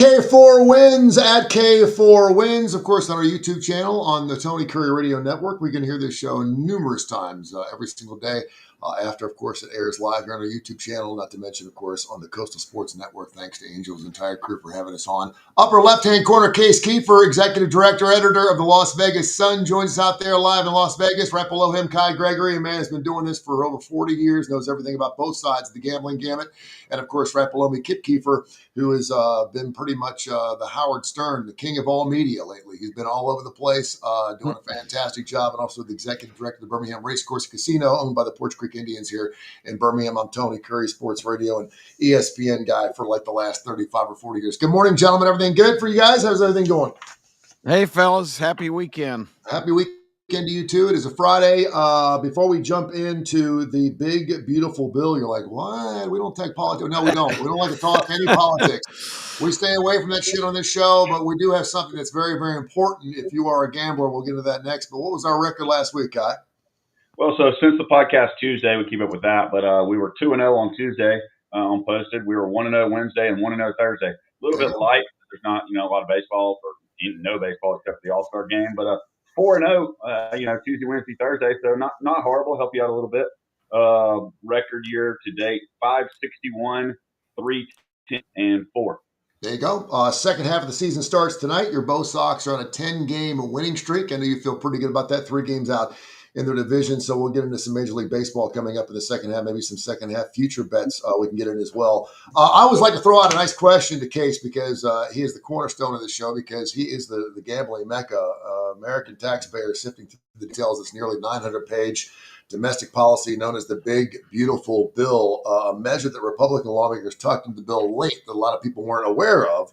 K4 Wins at K4 Wins, of course, on our YouTube channel on the Tony Curry Radio Network. We can hear this show numerous times every single day after, of course, it airs live here on our YouTube channel, not to mention, of course, on the Coastal Sports Network. Thanks to Angel's entire crew for having us on. Upper left-hand corner, Case Kiefer, Executive Director, Editor of the Las Vegas Sun, joins us out there live in Las Vegas. Right below him, Kai Gregory, a man who's been doing this for over 40 years, knows everything about both sides of the gambling gamut. And, of course, right below me, Kip Kiefer, who has been pretty much the Howard Stern, the king of all media lately. He's been all over the place, doing a fantastic job, and also the executive director of the Birmingham Racecourse Casino, owned by the Porch Creek Indians here in Birmingham. I'm Tony Curry, Sports Radio and ESPN guy for like the last 35 or 40 years. Good morning, gentlemen. Everything good for you guys? How's everything going? Hey, fellas. Happy weekend. Happy weekend to you too. It is a Friday. Before we jump into the big, beautiful bill, you're like, what? We don't take politics. No, we don't. We don't like to talk any politics. We stay away from that shit on this show, but we do have something that's very, very important. If you are a gambler, we'll get into that next. But what was our record last week, Kai? Well, so since the podcast Tuesday, we keep up with that. But we were 2-0 on Tuesday on posted. We were 1-0 Wednesday and 1-0 Thursday. A little bit light. There's not, a lot of baseball or no baseball except for the All-Star game. But 4-0, Tuesday, Wednesday, Thursday. So not horrible. Help you out a little bit. Record year to date, 561, 310, and 4. There you go. Second half of the season starts tonight. Your Bo Sox are on a 10-game winning streak. I know you feel pretty good about that. 3 games out in their division. So we'll get into some Major League Baseball coming up in the second half, maybe some second half future bets we can get in as well. I always like to throw out a nice question to Case because he is the cornerstone of the show, because he is the gambling mecca. American taxpayer sifting through the details of this nearly 900-page domestic policy known as the Big Beautiful Bill, a measure that Republican lawmakers tucked into the bill late that a lot of people weren't aware of.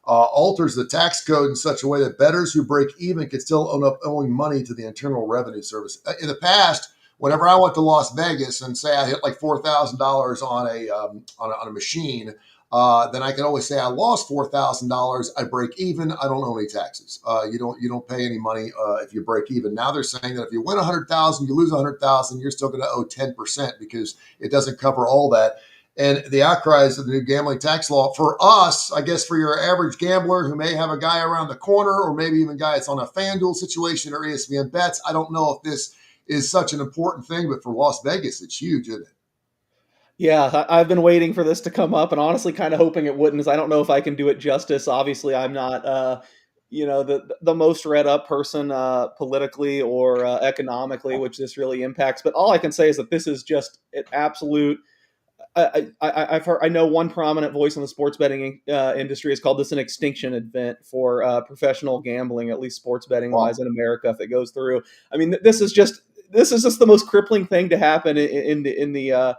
Alters the tax code in such a way that bettors who break even can still end up owing money to the Internal Revenue Service. In the past, whenever I went to Las Vegas and say I hit like $4,000 on a machine, then I can always say I lost $4,000. I break even. I don't owe any taxes. You don't pay any money if you break even. Now they're saying that if you win $100,000, you lose $100,000, you're still going to owe 10% because it doesn't cover all that. And the outcries of the new gambling tax law for us, I guess for your average gambler who may have a guy around the corner or maybe even a guy that's on a FanDuel situation or ESPN bets, I don't know if this is such an important thing, but for Las Vegas, it's huge, isn't it? Yeah, I've been waiting for this to come up and honestly kind of hoping it wouldn't, because I don't know if I can do it justice. Obviously, I'm not, the most read up person politically or economically, which this really impacts. But all I can say is that this is just an absolute. I've heard. I know one prominent voice in the sports betting industry has called this an extinction event for professional gambling, at least sports betting wise in America. If it goes through, I mean, this is just the most crippling thing to happen in the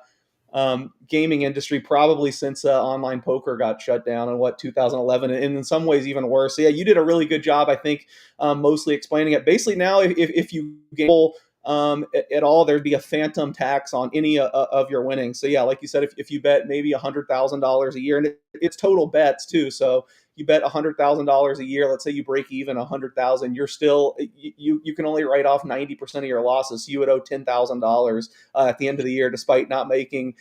gaming industry probably since online poker got shut down in 2011, and in some ways even worse. So yeah, you did a really good job, I think, mostly explaining it. Basically, now if you gamble at all, there'd be a phantom tax on any of your winnings. So yeah, like you said, if you bet maybe $100,000 a year, and it's total bets too. So you bet $100,000 a year. Let's say you break even 100,000. You're still you can only write off 90% of your losses. So you would owe $10,000 at the end of the year, despite not making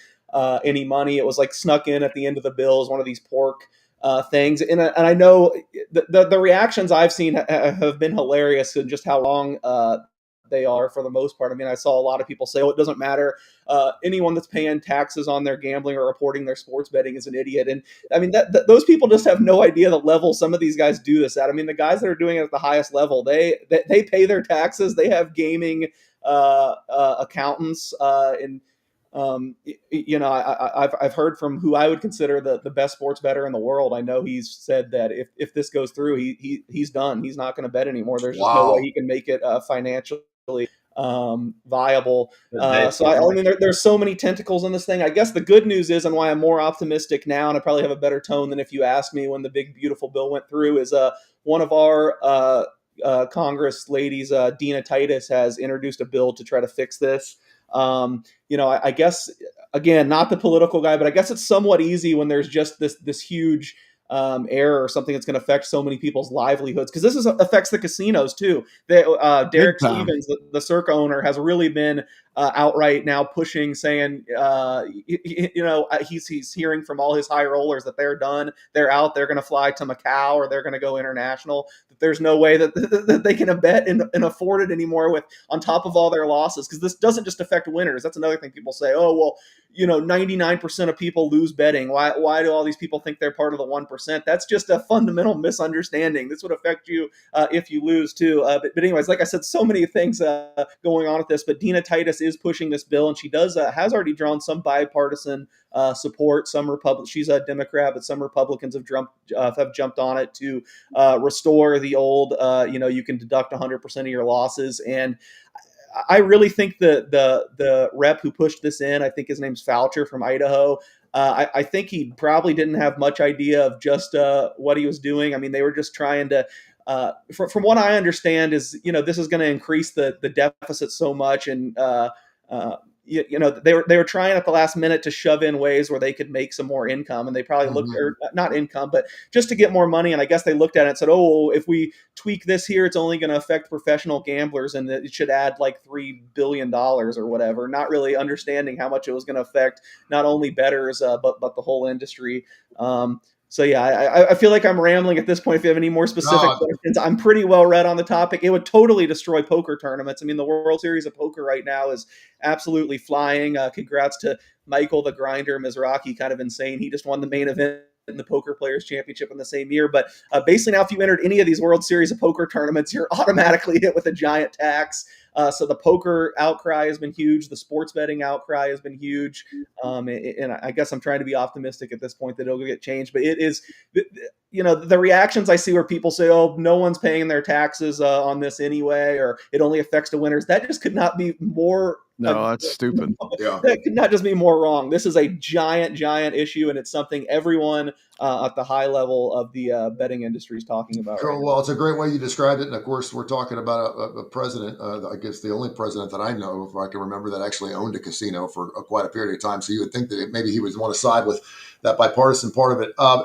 any money. It was like snuck in at the end of the bill as one of these pork things. And I know the reactions I've seen have been hilarious, and just how wrong they are for the most part. I mean, I saw a lot of people say, "Oh, it doesn't matter. Anyone that's paying taxes on their gambling or reporting their sports betting is an idiot." And I mean, those people just have no idea the level some of these guys do this at. I mean, the guys that are doing it at the highest level, they pay their taxes. They have gaming accountants and. I've heard from who I would consider the best sports bettor in the world. I know he's said that if this goes through, he's done. He's not going to bet anymore. There's just no way he can make it financially viable. So I mean, there's so many tentacles in this thing. I guess the good news is, and why I'm more optimistic now, and I probably have a better tone than if you asked me when the Big Beautiful Bill went through, is one of our Congress ladies, Dina Titus, has introduced a bill to try to fix this. I guess, again, not the political guy, but I guess it's somewhat easy when there's just this huge error or something that's going to affect so many people's livelihoods, because this affects the casinos too. Derek Stevens, the Circa owner, has really been outright now pushing, saying, he's hearing from all his high rollers that they're done, they're out, they're going to fly to Macau or they're going to go international. That there's no way that they can bet and afford it anymore with on top of all their losses, because this doesn't just affect winners. That's another thing people say. Oh well, 99% of people lose betting. Why do all these people think they're part of the 1%? That's just a fundamental misunderstanding. This would affect you if you lose too. But anyways, like I said, so many things going on with this. But Dina Titus is pushing this bill, and she has already drawn some bipartisan support. She's a Democrat, but some Republicans have jumped on it to restore the old. You can deduct 100% of your losses. And I really think the rep who pushed this in, I think his name's Foucher from Idaho. I think he probably didn't have much idea of just what he was doing. I mean, they were just trying to, from what I understand, is this is going to increase the deficit so much, and they were trying at the last minute to shove in ways where they could make some more income, and they probably looked, or not income, but just to get more money. And I guess they looked at it and said, oh, if we tweak this here, it's only going to affect professional gamblers, and it should add like $3 billion or whatever, not really understanding how much it was going to affect not only bettors, but the whole industry. So yeah, I feel like I'm rambling at this point. If you have any more specific questions, I'm pretty well read on the topic. It would totally destroy poker tournaments. I mean, the World Series of Poker right now is absolutely flying. Congrats to Michael the Grinder Mizrachi, kind of insane. He just won the main event in the Poker Players Championship in the same year. But basically now, if you entered any of these World Series of Poker tournaments, you're automatically hit with a giant tax. So the poker outcry has been huge. The sports betting outcry has been huge. And I guess I'm trying to be optimistic at this point that it'll get changed. But it is, the reactions I see where people say, oh, no one's paying their taxes on this anyway, or it only affects the winners. That just could not be more. No, that's stupid. Yeah. That could not just be more wrong. This is a giant, giant issue, and it's something everyone at the high level of the betting industry is talking about. Cool. Well, it's a great way you described it. And of course, we're talking about a president, I guess the only president that I know, if I can remember, that actually owned a casino for quite a period of time. So you would think that maybe he would want to side with that bipartisan part of it. I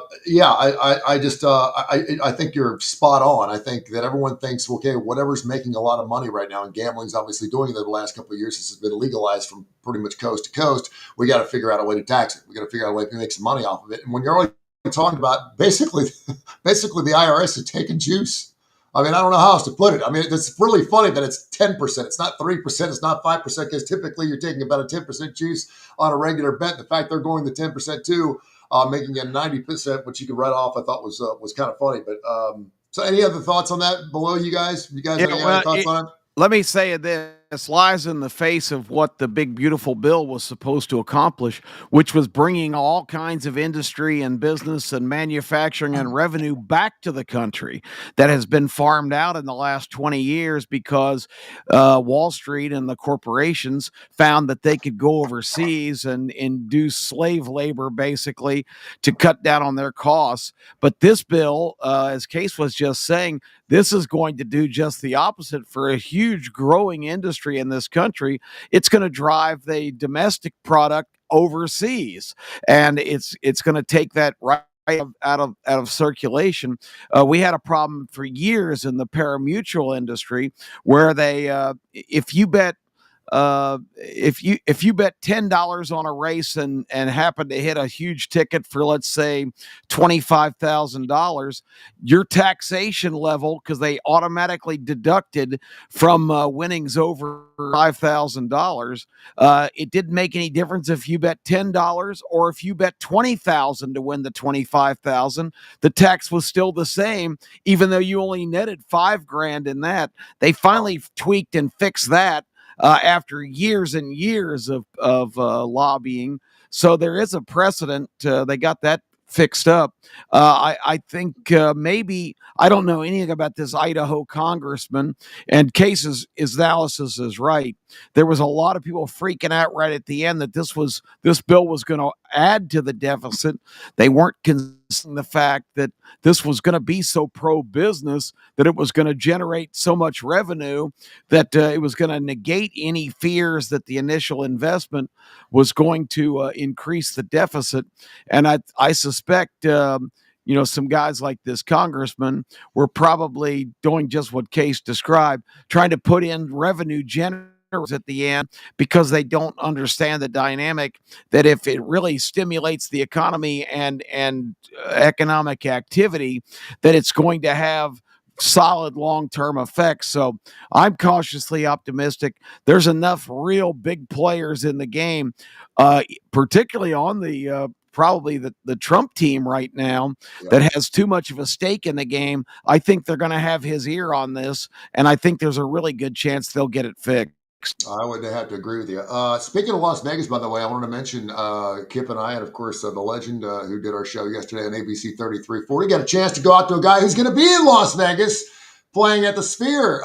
think you're spot on. I think that everyone thinks, okay, whatever's making a lot of money right now, and gambling's obviously doing it the last couple of years. This has been legalized from pretty much coast to coast. We got to figure out a way to tax it. We got to figure out a way to make some money off of it. And when you're only talking about basically the IRS is taking juice. I mean, I don't know how else to put it. I mean, it's really funny that it's 10%. It's not 3%. It's not 5%, because typically you're taking about a 10% juice on a regular bet. The fact they're going the 10% too, making it 90%, which you could write off, I thought was kind of funny. But so any other thoughts on that below, you guys? You guys have any other thoughts on it? Let me say this lies in the face of what the big, beautiful bill was supposed to accomplish, which was bringing all kinds of industry and business and manufacturing and revenue back to the country that has been farmed out in the last 20 years because Wall Street and the corporations found that they could go overseas and induce slave labor, basically, to cut down on their costs. But this bill, as Case was just saying, this is going to do just the opposite for a huge growing industry in this country. It's going to drive the domestic product overseas, and it's going to take that right out of circulation. We had a problem for years in the pari-mutuel industry where they, if you bet $10 on a race and happen to hit a huge ticket for, let's say, $25,000, your taxation level, because they automatically deducted from winnings over $5,000, it didn't make any difference if you bet $10 or if you bet $20,000 to win the $25,000. The tax was still the same, even though you only netted $5,000 in that. They finally tweaked and fixed that after years and years of lobbying. So there is a precedent. They got that fixed up. I think maybe, I don't know anything about this Idaho congressman, and Case Dallas is right. There was a lot of people freaking out right at the end that this bill was going to add to the deficit. They weren't considering the fact that this was going to be so pro-business, that it was going to generate so much revenue, that it was going to negate any fears that the initial investment was going to increase the deficit. And I suspect some guys like this congressman were probably doing just what Case described, trying to put in revenue generators at the end because they don't understand the dynamic that if it really stimulates the economy and economic activity, that it's going to have solid long-term effects. So I'm cautiously optimistic. There's enough real big players in the game, particularly on the probably the Trump team right now, that has too much of a stake in the game. I think they're going to have his ear on this, and I think there's a really good chance they'll get it fixed. I would have to agree with you. Speaking of Las Vegas, by the way, I wanted to mention Kip and I, and of course the legend who did our show yesterday on ABC 3340, got a chance to go out to a guy who's going to be in Las Vegas playing at the Sphere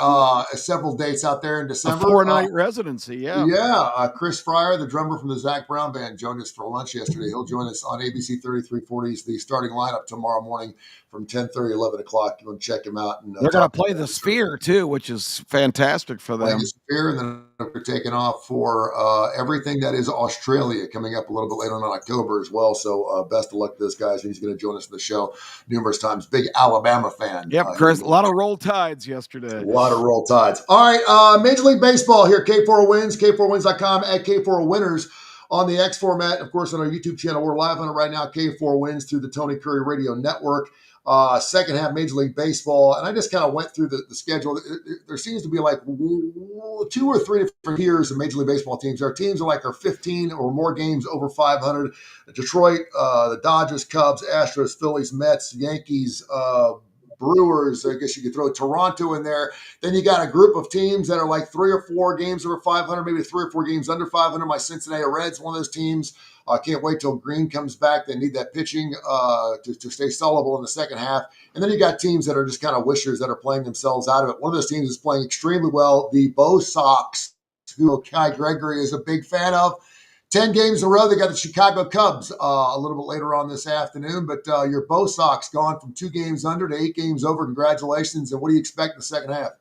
several dates out there in December. A 4-night residency, yeah. Yeah, Chris Fryer, the drummer from the Zach Brown Band, joined us for lunch yesterday. He'll join us on ABC 3340's the starting lineup tomorrow morning from 10:30, 11 o'clock. You want to check him out. And they're going to play the Sphere, too, which is fantastic for them. The Sphere, and then they're taking off for everything that is Australia, coming up a little bit later in October as well. So best of luck to this guy. He's going to join us for the show numerous times. Big Alabama fan. Yep, Chris, a lot of roll tides yesterday. A lot of roll tides. All right, Major League Baseball here. K4 Wins, K4Wins.com, at K4 Winners on the X format. Of course, on our YouTube channel, we're live on it right now. K4 Wins through the Tony Curry Radio Network. Second half Major League Baseball, and I just kind of went through the schedule. There seems to be like 2 or 3 different tiers of Major League Baseball teams. Our teams are 15 or more games over 500. Detroit, the Dodgers, Cubs, Astros, Phillies, Mets, Yankees, Brewers. I guess you could throw Toronto in there. Then you got a group of teams that are like 3 or 4 games over 500, maybe 3 or 4 games under 500. My Cincinnati Reds, one of those teams. I can't wait till Green comes back. They need that pitching to stay soluble in the second half. And then you got teams that are just kind of wishers that are playing themselves out of it. One of those teams is playing extremely well. The Bo Sox, who Kai Gregory is a big fan of. 10 games in a row. They got the Chicago Cubs a little bit later on this afternoon. But your Bo Sox gone from 2 games under to 8 games over. Congratulations. And what do you expect in the second half?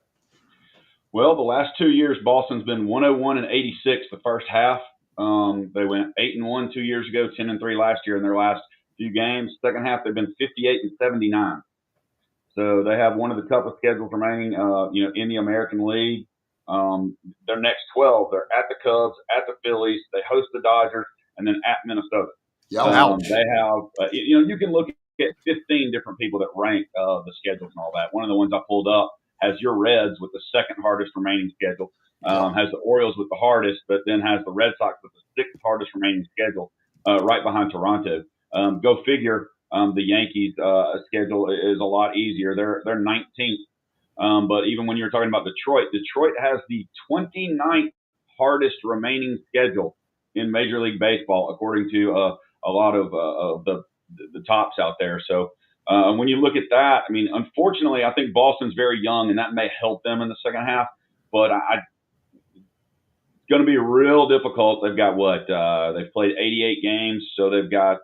Well, the last 2 years, Boston's been 101 and 86 the first half. They went 8-1 2 years ago, 10-3 last year in their last few games. Second half, they've been 58 and 79. So they have one of the toughest schedules remaining, in the American League. Their next 12, they're at the Cubs, at the Phillies, they host the Dodgers, and then at Minnesota. Yeah, they have, you can look at 15 different people that rank the schedules and all that. One of the ones I pulled up has your Reds with the second hardest remaining schedule. Has the Orioles with the hardest, but then has the Red Sox with the 6th hardest remaining schedule, right behind Toronto. Go figure. The Yankees' schedule is a lot easier. They're 19th. But even when you're talking about Detroit has the 29th hardest remaining schedule in Major League Baseball, according to a lot of the tops out there. So when you look at that, I mean, unfortunately, I think Boston's very young, and that may help them in the second half. But it's going to be real difficult. They've got they've played 88 games, so they've got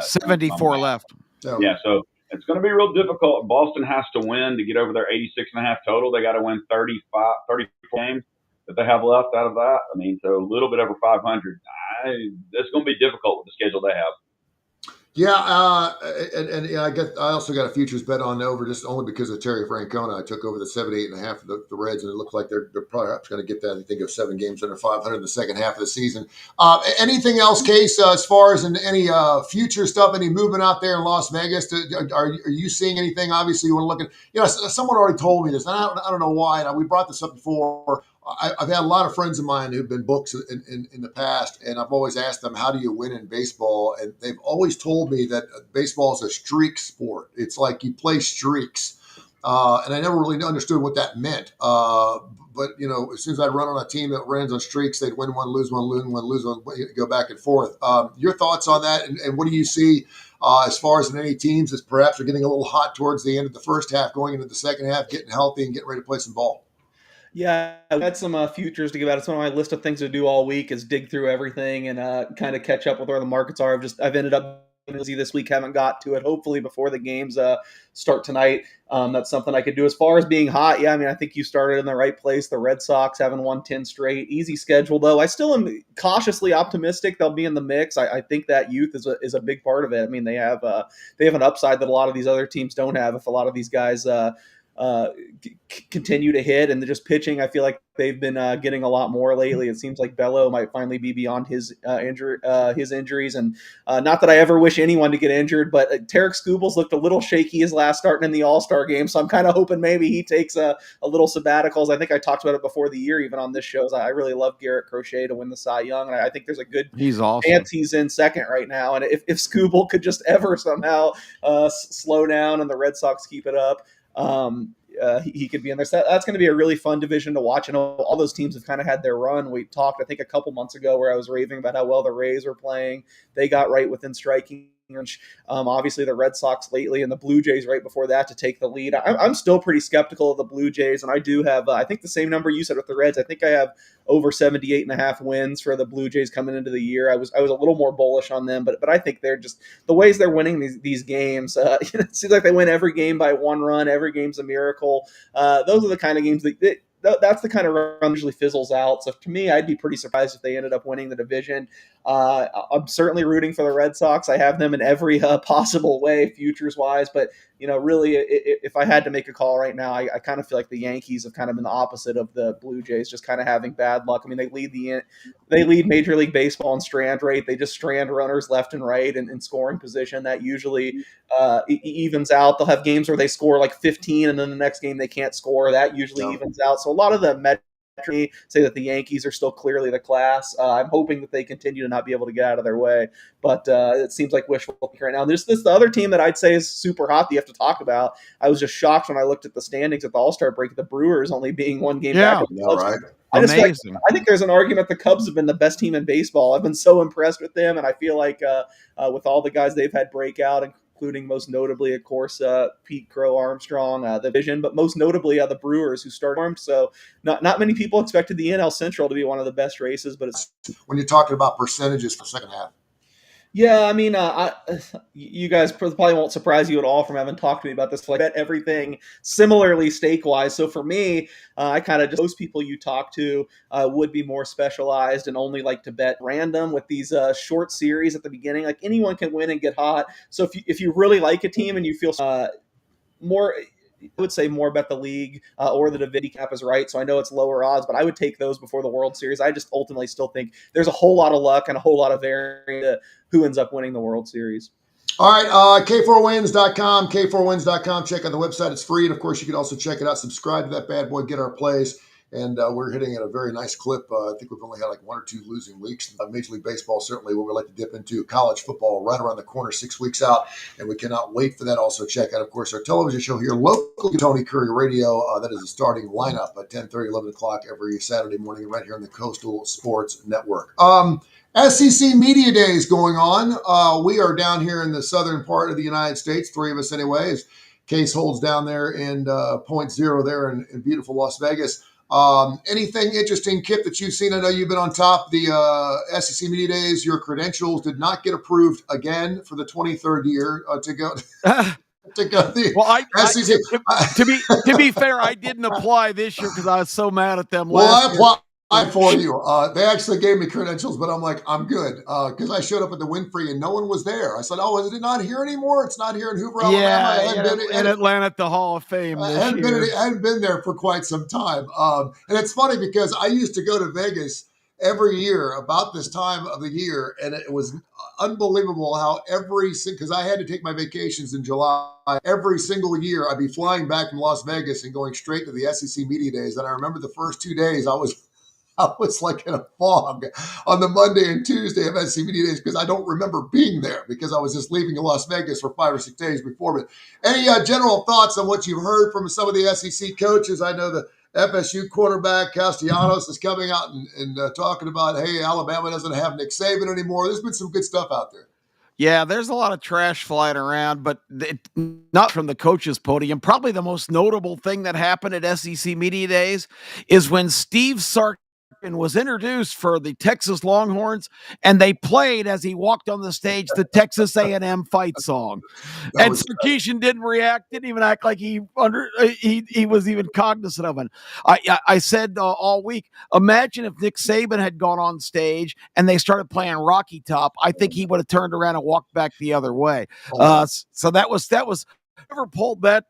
74 left. Yeah, so it's going to be real difficult. Boston has to win to get over their 86.5 total. They got to win 34 games that they have left out of that. I mean, so a little bit over 500. It's going to be difficult with the schedule they have. Yeah, I also got a futures bet on over just only because of Terry Francona. I took over the 78.5 of the Reds, and it looked like they're probably going to get that. I think of 7 games under 500 in the second half of the season. Anything else, Case, as far as in any future stuff, any movement out there in Las Vegas? Are you seeing anything? Obviously, you want to look at. Someone already told me this, and I don't know why. And we brought this up before. I've had a lot of friends of mine who've been books in the past, and I've always asked them, how do you win in baseball? And they've always told me that baseball is a streak sport. It's like you play streaks. And I never really understood what that meant. But, as soon as I'd run on a team that runs on streaks, they'd win one, lose one, lose one, go back and forth. Your thoughts on that, and what do you see as far as in any teams that perhaps are getting a little hot towards the end of the first half, going into the second half, getting healthy and getting ready to play some ball? Yeah, I had some futures to give out. It's one of my list of things to do all week is dig through everything and kind of catch up with where the markets are. I've ended up this week, haven't got to it. Hopefully before the games start tonight. That's something I could do. As far as being hot, yeah, I mean, I think you started in the right place. The Red Sox haven't won 10 straight. Easy schedule, though. I still am cautiously optimistic they'll be in the mix. I think that youth is a big part of it. I mean, they have an upside that a lot of these other teams don't have. If a lot of these guys continue to hit, and they're just pitching, I feel like they've been getting a lot more lately. It seems like Bello might finally be beyond his injuries, and not that I ever wish anyone to get injured, but Tarek Skubals looked a little shaky his last starting in the All-Star game, so I'm kind of hoping maybe he takes a little sabbaticals. I think I talked about it before the year, even on this show. I really love Garrett Crochet to win the Cy Young, and I think there's a good chance he's in second right now. And if Skubal could just ever somehow slow down and the Red Sox keep it up, he could be in there. So that's going to be a really fun division to watch. And all those teams have kind of had their run. We talked, I think, a couple months ago where I was raving about how well the Rays were playing. They got right within striking range. Obviously, the Red Sox lately and the Blue Jays right before that to take the lead. I'm still pretty skeptical of the Blue Jays, and I do have, I think, the same number you said with the Reds. I think I have over 78.5 wins for the Blue Jays coming into the year. I was a little more bullish on them, but I think they're just the ways they're winning these games. It seems like they win every game by one run. Every game's a miracle. Those are the kind of games that's the kind of run usually fizzles out. So to me, I'd be pretty surprised if they ended up winning the division. I'm certainly rooting for the Red Sox. I have them in every possible way, futures-wise. But, really, if I had to make a call right now, I kind of feel like the Yankees have kind of been the opposite of the Blue Jays, just kind of having bad luck. I mean, they lead Major League Baseball in strand rate. They just strand runners left and right in scoring position. That usually evens out. They'll have games where they score like 15, and then the next game they can't score. That usually evens out. So a lot of the metrics say that the Yankees are still clearly the class. I'm hoping that they continue to not be able to get out of their way, but it seems like wishful thinking right now. And there's the other team that I'd say is super hot that you have to talk about. I was just shocked when I looked at the standings at the All-Star break, the Brewers only being one game back. Right. Amazing. I think there's an argument the Cubs have been the best team in baseball. I've been so impressed with them, and I feel like with all the guys they've had break out, including most notably, of course, Pete Crow Armstrong, the division, but most notably the Brewers who started. So not many people expected the NL Central to be one of the best races, but it's when you're talking about percentages for the second half. Yeah, I mean, you guys probably won't surprise you at all from having talked to me about this. I bet everything similarly stake-wise. So for me, I kind of just, most people you talk to would be more specialized and only like to bet random with these short series at the beginning. Like anyone can win and get hot. So if you really like a team and you feel more, I would say more bet the league or the division cap is right. So I know it's lower odds, but I would take those before the World Series. I just ultimately still think there's a whole lot of luck and a whole lot of variance to who ends up winning the World Series. All right, K4wins.com, K4wins.com. Check out the website. It's free. And, of course, you can also check it out. Subscribe to that bad boy. Get our plays. And we're hitting at a very nice clip. I think we've only had like one or two losing weeks. Major League Baseball, certainly what we like to dip into. College football right around the corner, 6 weeks out. And we cannot wait for that. Also check out, of course, our television show here, local Tony Curry Radio. That is a starting lineup at 10:30, 11 o'clock every Saturday morning right here on the Coastal Sports Network. SEC Media Days going on. We are down here in the southern part of the United States, three of us anyway, as Case holds down there in Point Zero there in beautiful Las Vegas. Anything interesting, Kip, that you've seen? I know you've been on top of the SEC Media Days. Your credentials did not get approved again for the 23rd year to go. To go the SEC. To be fair, I didn't apply this year because I was so mad at them. Well, I applied for you. They actually gave me credentials, but I'm like, I'm good because I showed up at the Winfrey and no one was there. I said, "Oh, is it not here anymore? It's not here in Hoover, Alabama." In Atlanta at the Hall of Fame. I hadn't been there for quite some time. And it's funny because I used to go to Vegas every year about this time of the year, and it was unbelievable how because I had to take my vacations in July. Every single year, I'd be flying back from Las Vegas and going straight to the SEC Media Days. And I remember the first 2 days, I was like in a fog on the Monday and Tuesday of SEC Media Days because I don't remember being there because I was just leaving Las Vegas for 5 or 6 days before. But any general thoughts on what you've heard from some of the SEC coaches? I know the FSU quarterback Castellanos is coming out and talking about, hey, Alabama doesn't have Nick Saban anymore. There's been some good stuff out there. Yeah, there's a lot of trash flying around, but not from the coach's podium. Probably the most notable thing that happened at SEC Media Days is when Steve Sarkisian and was introduced for the Texas Longhorns, and they played as he walked on the stage the Texas A&M fight song. And Sarkisian didn't react, didn't even act like he was even cognizant of it. I said all week, imagine if Nick Saban had gone on stage and they started playing Rocky Top. I think he would have turned around and walked back the other way. So that was whoever pulled that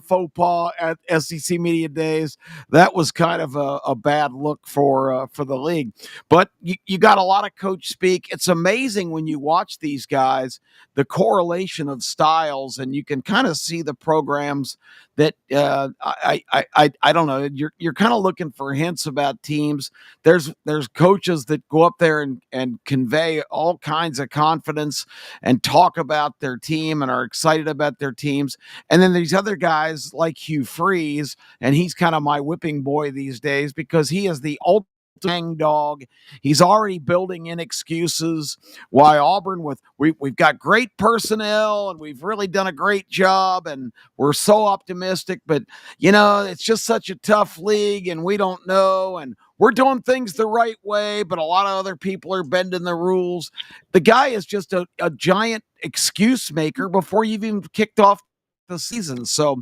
faux pas at SEC Media Days. That was kind of a bad look for the league. But you got a lot of coach speak. It's amazing when you watch these guys, the correlation of styles, and you can kind of see the programs that I don't know. You're kind of looking for hints about teams. There's coaches that go up there and convey all kinds of confidence and talk about their team and are excited about their teams. And then these other guys like Hugh Freeze, and he's kind of my whipping boy these days because he is the ultimate hang dog. He's already building in excuses why Auburn we've got great personnel and we've really done a great job and we're so optimistic, but it's just such a tough league and we don't know and we're doing things the right way, but a lot of other people are bending the rules. The guy is just a giant excuse maker before you've even kicked off the season. So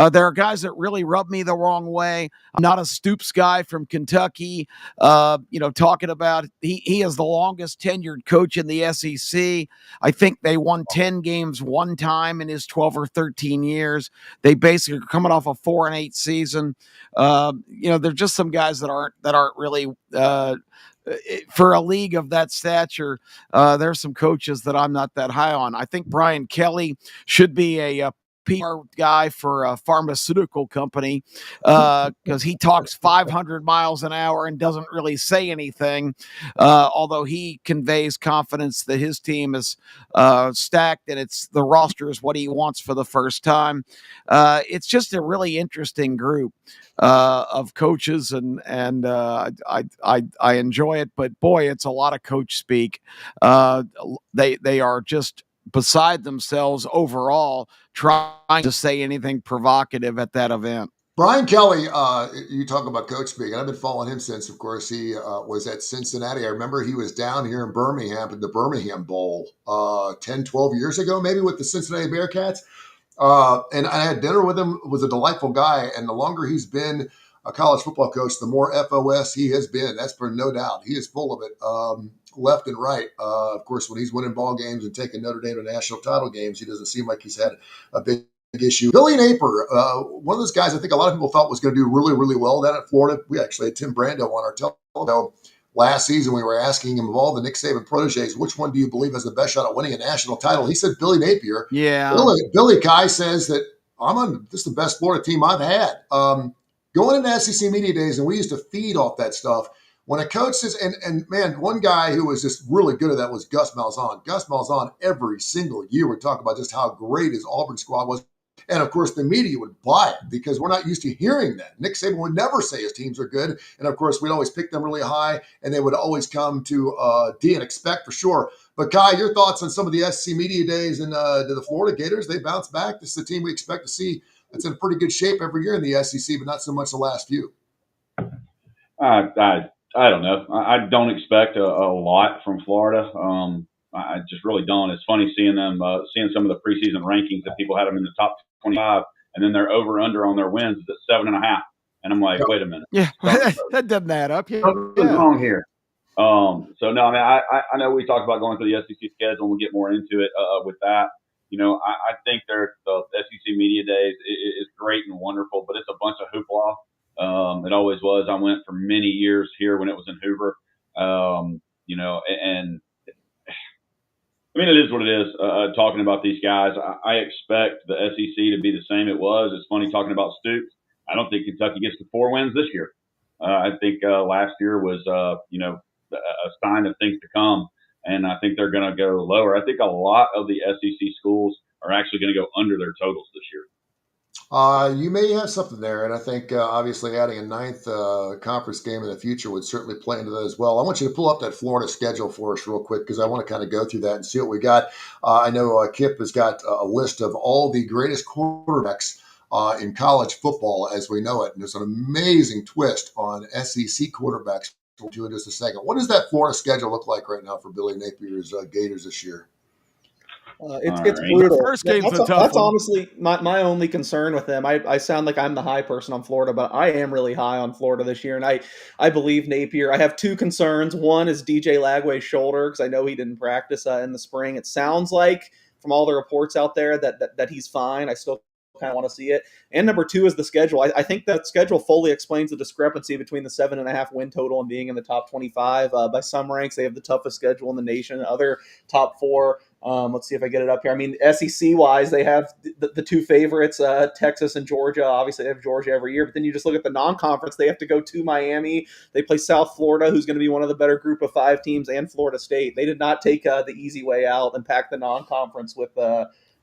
there are guys that really rub me the wrong way. I'm not a Stoops guy from Kentucky, talking about he is the longest tenured coach in the SEC. I think they won 10 games one time in his 12 or 13 years. They basically are coming off a 4-8 season. There's just some guys that aren't really for a league of that stature. There's some coaches that I'm not that high on. I think Brian Kelly should be a PR guy for a pharmaceutical company because he talks 500 miles an hour and doesn't really say anything, although he conveys confidence that his team is stacked and the roster is what he wants for the first time. It's just a really interesting group of coaches, and I enjoy it. But boy, it's a lot of coach speak. They are just beside themselves overall trying to say anything provocative at that event. Brian Kelly, you talk about coach speak, and I've been following him since, of course, he was at Cincinnati. I remember he was down here in Birmingham at the Birmingham Bowl 10, 12 years ago, maybe with the Cincinnati Bearcats. And I had dinner with him. Was a delightful guy. And the longer he's been a college football coach, the more FOS he has been. That's for no doubt. He is full of it. Left and right. Of course, when he's winning ball games and taking Notre Dame to national title games, he doesn't seem like he's had a big issue. Billy Napier, one of those guys I think a lot of people thought was going to do really, really well down at Florida. We actually had Tim Brando on our television last season. We were asking him of all the Nick Saban proteges, which one do you believe has the best shot at winning a national title? He said Billy Napier. Yeah. Billy Kai says that this is the best Florida team I've had. Going into SEC Media Days, and we used to feed off that stuff. When a coach says, and man, one guy who was just really good at that was Gus Malzahn. Gus Malzahn, every single year would talk about just how great his Auburn squad was. And of course, the media would buy it because we're not used to hearing that. Nick Saban would never say his teams are good. And of course, we'd always pick them really high, and they would always come to D and expect for sure. But Kai, your thoughts on some of the SEC Media Days and the Florida Gators? They bounced back. This is a team we expect to see that's in pretty good shape every year in the SEC, but not so much the last few. I don't know. I don't expect a lot from Florida. I just really don't. It's funny seeing them, seeing some of the preseason rankings that people had them in the top 25, and then they're over/under on their wins at 7.5. And I'm like, wait a minute. Yeah, that doesn't add up. Something's wrong here. So no, I mean, I know we talked about going through the SEC schedule, and we'll get more into it with that. I think the SEC Media Days is great and wonderful, but it's a bunch of hoopla. It always was. I went for many years here when it was in Hoover, and I mean, it is what it is. Talking about these guys, I expect the SEC to be the same it was. It's funny talking about Stoops. I don't think Kentucky gets to 4 wins this year. I think last year was, a sign of things to come, and I think they're going to go lower. I think a lot of the SEC schools are actually going to go under their totals this year. You may have something there, and I think obviously adding a 9th conference game in the future would certainly play into that as well. I want you to pull up that Florida schedule for us real quick because I want to kind of go through that and see what we got. I know Kip has got a list of all the greatest quarterbacks in college football as we know it, and there's an amazing twist on SEC quarterbacks to in just a second. What does that Florida schedule look like right now for Billy Napier's Gators this year? It's right. brutal. The first game's a tough That's one. honestly my only concern with them. I sound like I'm the high person on Florida, but I am really high on Florida this year, and I believe Napier. I have two concerns. One is DJ Lagway's shoulder, because I know he didn't practice in the spring. It sounds like from all the reports out there that he's fine. I still kind of want to see it. And number two is the schedule. I think that schedule fully explains the discrepancy between the 7.5 win total and being in the top 25. By some ranks, they have the toughest schedule in the nation. Other top four. Let's see if I get it up here. I mean, SEC wise, they have the two favorites, Texas and Georgia. Obviously, they have Georgia every year, but then you just look at the non-conference. They have to go to Miami. They play South Florida, who's going to be one of the better group of 5 teams, and Florida State. They did not take the easy way out and pack the non-conference with,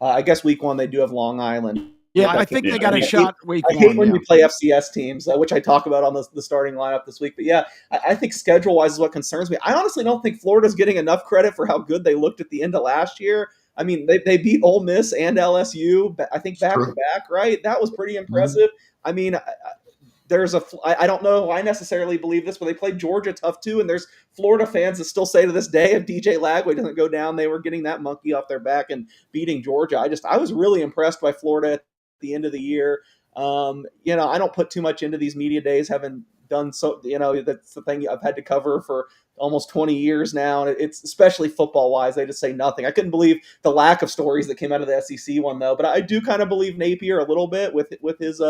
I guess, week 1 they do have Long Island. Yeah, I think they got a shot week 1. I hate when you play FCS teams, which I talk about on the starting lineup this week. But yeah, I think schedule-wise is what concerns me. I honestly don't think Florida's getting enough credit for how good they looked at the end of last year. I mean, they beat Ole Miss and LSU, I think back-to-back, right? That was pretty impressive. I mean, I don't know I necessarily believe this, but they played Georgia tough too, and there's Florida fans that still say to this day, if DJ Lagway doesn't go down, they were getting that monkey off their back and beating Georgia. I was really impressed by Florida at the end of the year. I don't put too much into these media days, having done so, that's the thing I've had to cover for almost 20 years now. And it's especially football wise, they just say nothing. I couldn't believe the lack of stories that came out of the SEC one though, but I do kind of believe Napier a little bit with his,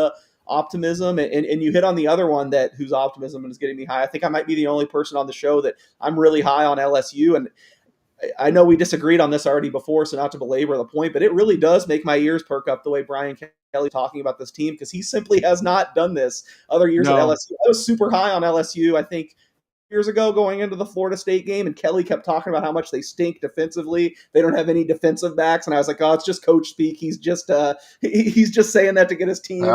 optimism. And you hit on the other one whose optimism is getting me high. I think I might be the only person on the show that I'm really high on LSU. And I know we disagreed on this already before, so not to belabor the point, but it really does make my ears perk up the way Brian Kelly talking about this team, because he simply has not done this other years at LSU. I was super high on LSU, I think, years ago going into the Florida State game, and Kelly kept talking about how much they stink defensively. They don't have any defensive backs, and I was like, oh, it's just coach speak. He's just saying that to get his team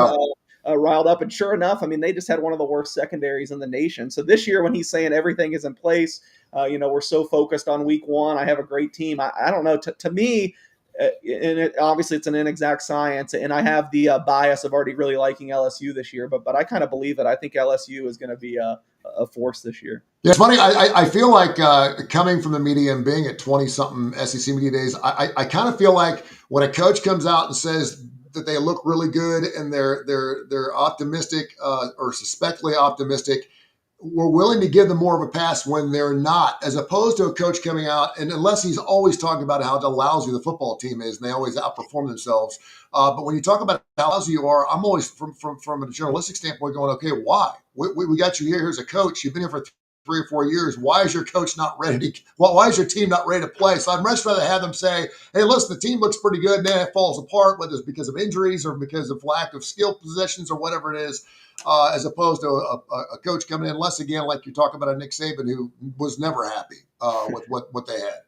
riled up. And sure enough, I mean, they just had one of the worst secondaries in the nation. So this year, when he's saying everything is in place, we're so focused on week 1, I have a great team. I don't know. To me, and obviously it's an inexact science, and I have the bias of already really liking LSU this year, but I kind of believe that I think LSU is going to be a force this year. Yeah, it's funny. I feel like coming from the media and being at 20-something SEC media days, I kind of feel like when a coach comes out and says that they look really good and they're optimistic or suspectedly optimistic, we're willing to give them more of a pass when they're not, as opposed to a coach coming out, and unless he's always talking about how lousy the football team is and they always outperform themselves. But when you talk about how lousy you are, I'm always, from a journalistic standpoint, going, okay, why? We got you here. Here's a coach. You've been here for 3 or 4 years. Why is your coach not ready to? Well, why is your team not ready to play? So I'd much rather have them say, "Hey, listen, the team looks pretty good." And then it falls apart, whether it's because of injuries or because of lack of skill possessions or whatever it is, as opposed to a coach coming in. Unless, again, like you're talking about a Nick Saban who was never happy with what they had.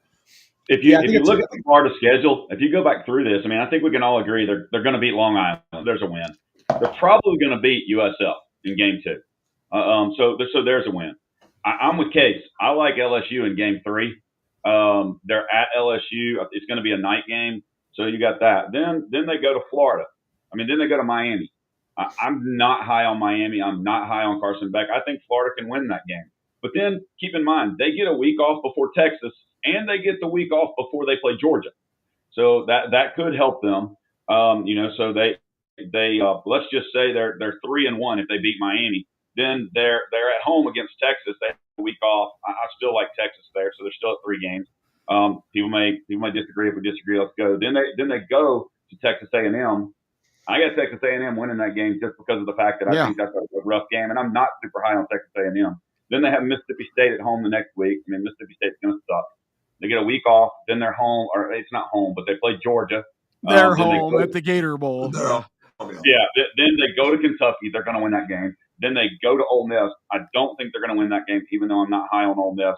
If you look at the Florida schedule, if you go back through this, I mean, I think we can all agree they're going to beat Long Island. There's a win. They're probably going to beat USF in game 2. So there's a win. I'm with Case. I like LSU in game 3. They're at LSU. It's going to be a night game, so you got that. Then they go to Florida. Then they go to Miami. I'm not high on Miami. I'm not high on Carson Beck. I think Florida can win that game. But then keep in mind, they get a week off before Texas, and they get the week off before they play Georgia. So that could help them. So they let's just say they're 3-1 if they beat Miami. Then they're at home against Texas. They have a week off. I still like Texas there, so they're still at 3 games. People may disagree. If we disagree, let's go. Then they go to Texas A&M. I got Texas A&M winning that game just because of the fact that I think that's a rough game, and I'm not super high on Texas A&M. Then they have Mississippi State at home the next week. Mississippi State's going to suck. They get a week off. Then they're home, or it's not home, but they play Georgia. They're home at the Gator Bowl. Yeah. Then they go to Kentucky. They're going to win that game. Then they go to Ole Miss. I don't think they're going to win that game, even though I'm not high on Ole Miss.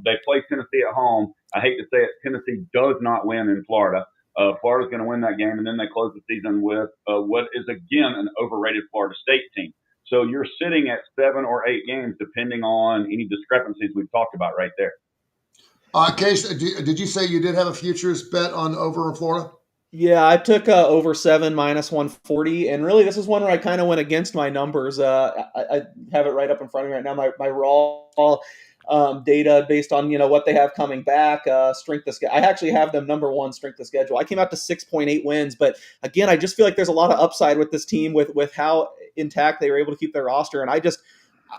They play Tennessee at home. I hate to say it, Tennessee does not win in Florida. Florida's going to win that game, and then they close the season with what is, again, an overrated Florida State team. So you're sitting at 7 or 8 games, depending on any discrepancies we've talked about right there. Case, did you say you did have a futures bet on over in Florida? Yeah, I took over 7 minus 140, and really this is one where I kind of went against my numbers. I have it right up in front of me right now. My raw data based on what they have coming back, strength of schedule. I actually have them number one strength of schedule. I came out to 6.8 wins, but again, I just feel like there's a lot of upside with this team with how intact they were able to keep their roster, and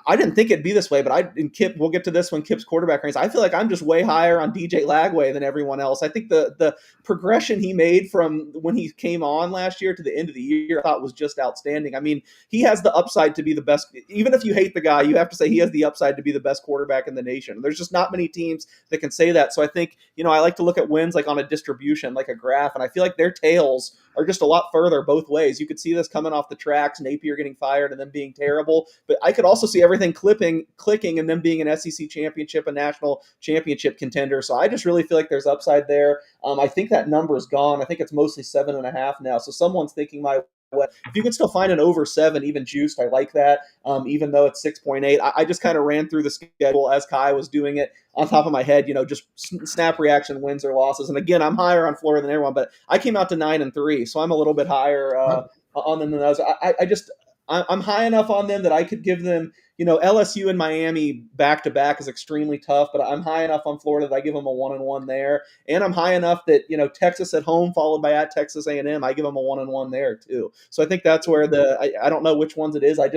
I didn't think it'd be this way, but Kip, we'll get to this when Kip's quarterback ranks. I feel like I'm just way higher on DJ Lagway than everyone else. I think the progression he made from when he came on last year to the end of the year, I thought was just outstanding. I mean, he has the upside to be the best. Even if you hate the guy, you have to say he has the upside to be the best quarterback in the nation. There's just not many teams that can say that. So I think, I like to look at wins like on a distribution, like a graph, and I feel like their tails are just a lot further both ways. You could see this coming off the tracks, Napier getting fired and then being terrible, but I could also see everything clicking and then being an SEC championship, a national championship contender. So I just really feel like there's upside there. I think that number is gone. I think it's mostly 7.5 now. So someone's thinking my way. If you can still find an over 7, even juiced, I like that. Even though it's 6.8, I just kind of ran through the schedule as Kai was doing it on top of my head. Just snap reaction wins or losses. And again, I'm higher on Florida than everyone, but I came out to 9-3, so I'm a little bit higher on them than others. I'm high enough on them that I could give them, LSU and Miami back to back is extremely tough, but I'm high enough on Florida that I give them a 1-1 there, and I'm high enough that Texas at home followed by at Texas A&M, I give them a 1-1 there too. So I think that's where I don't know which ones it is. I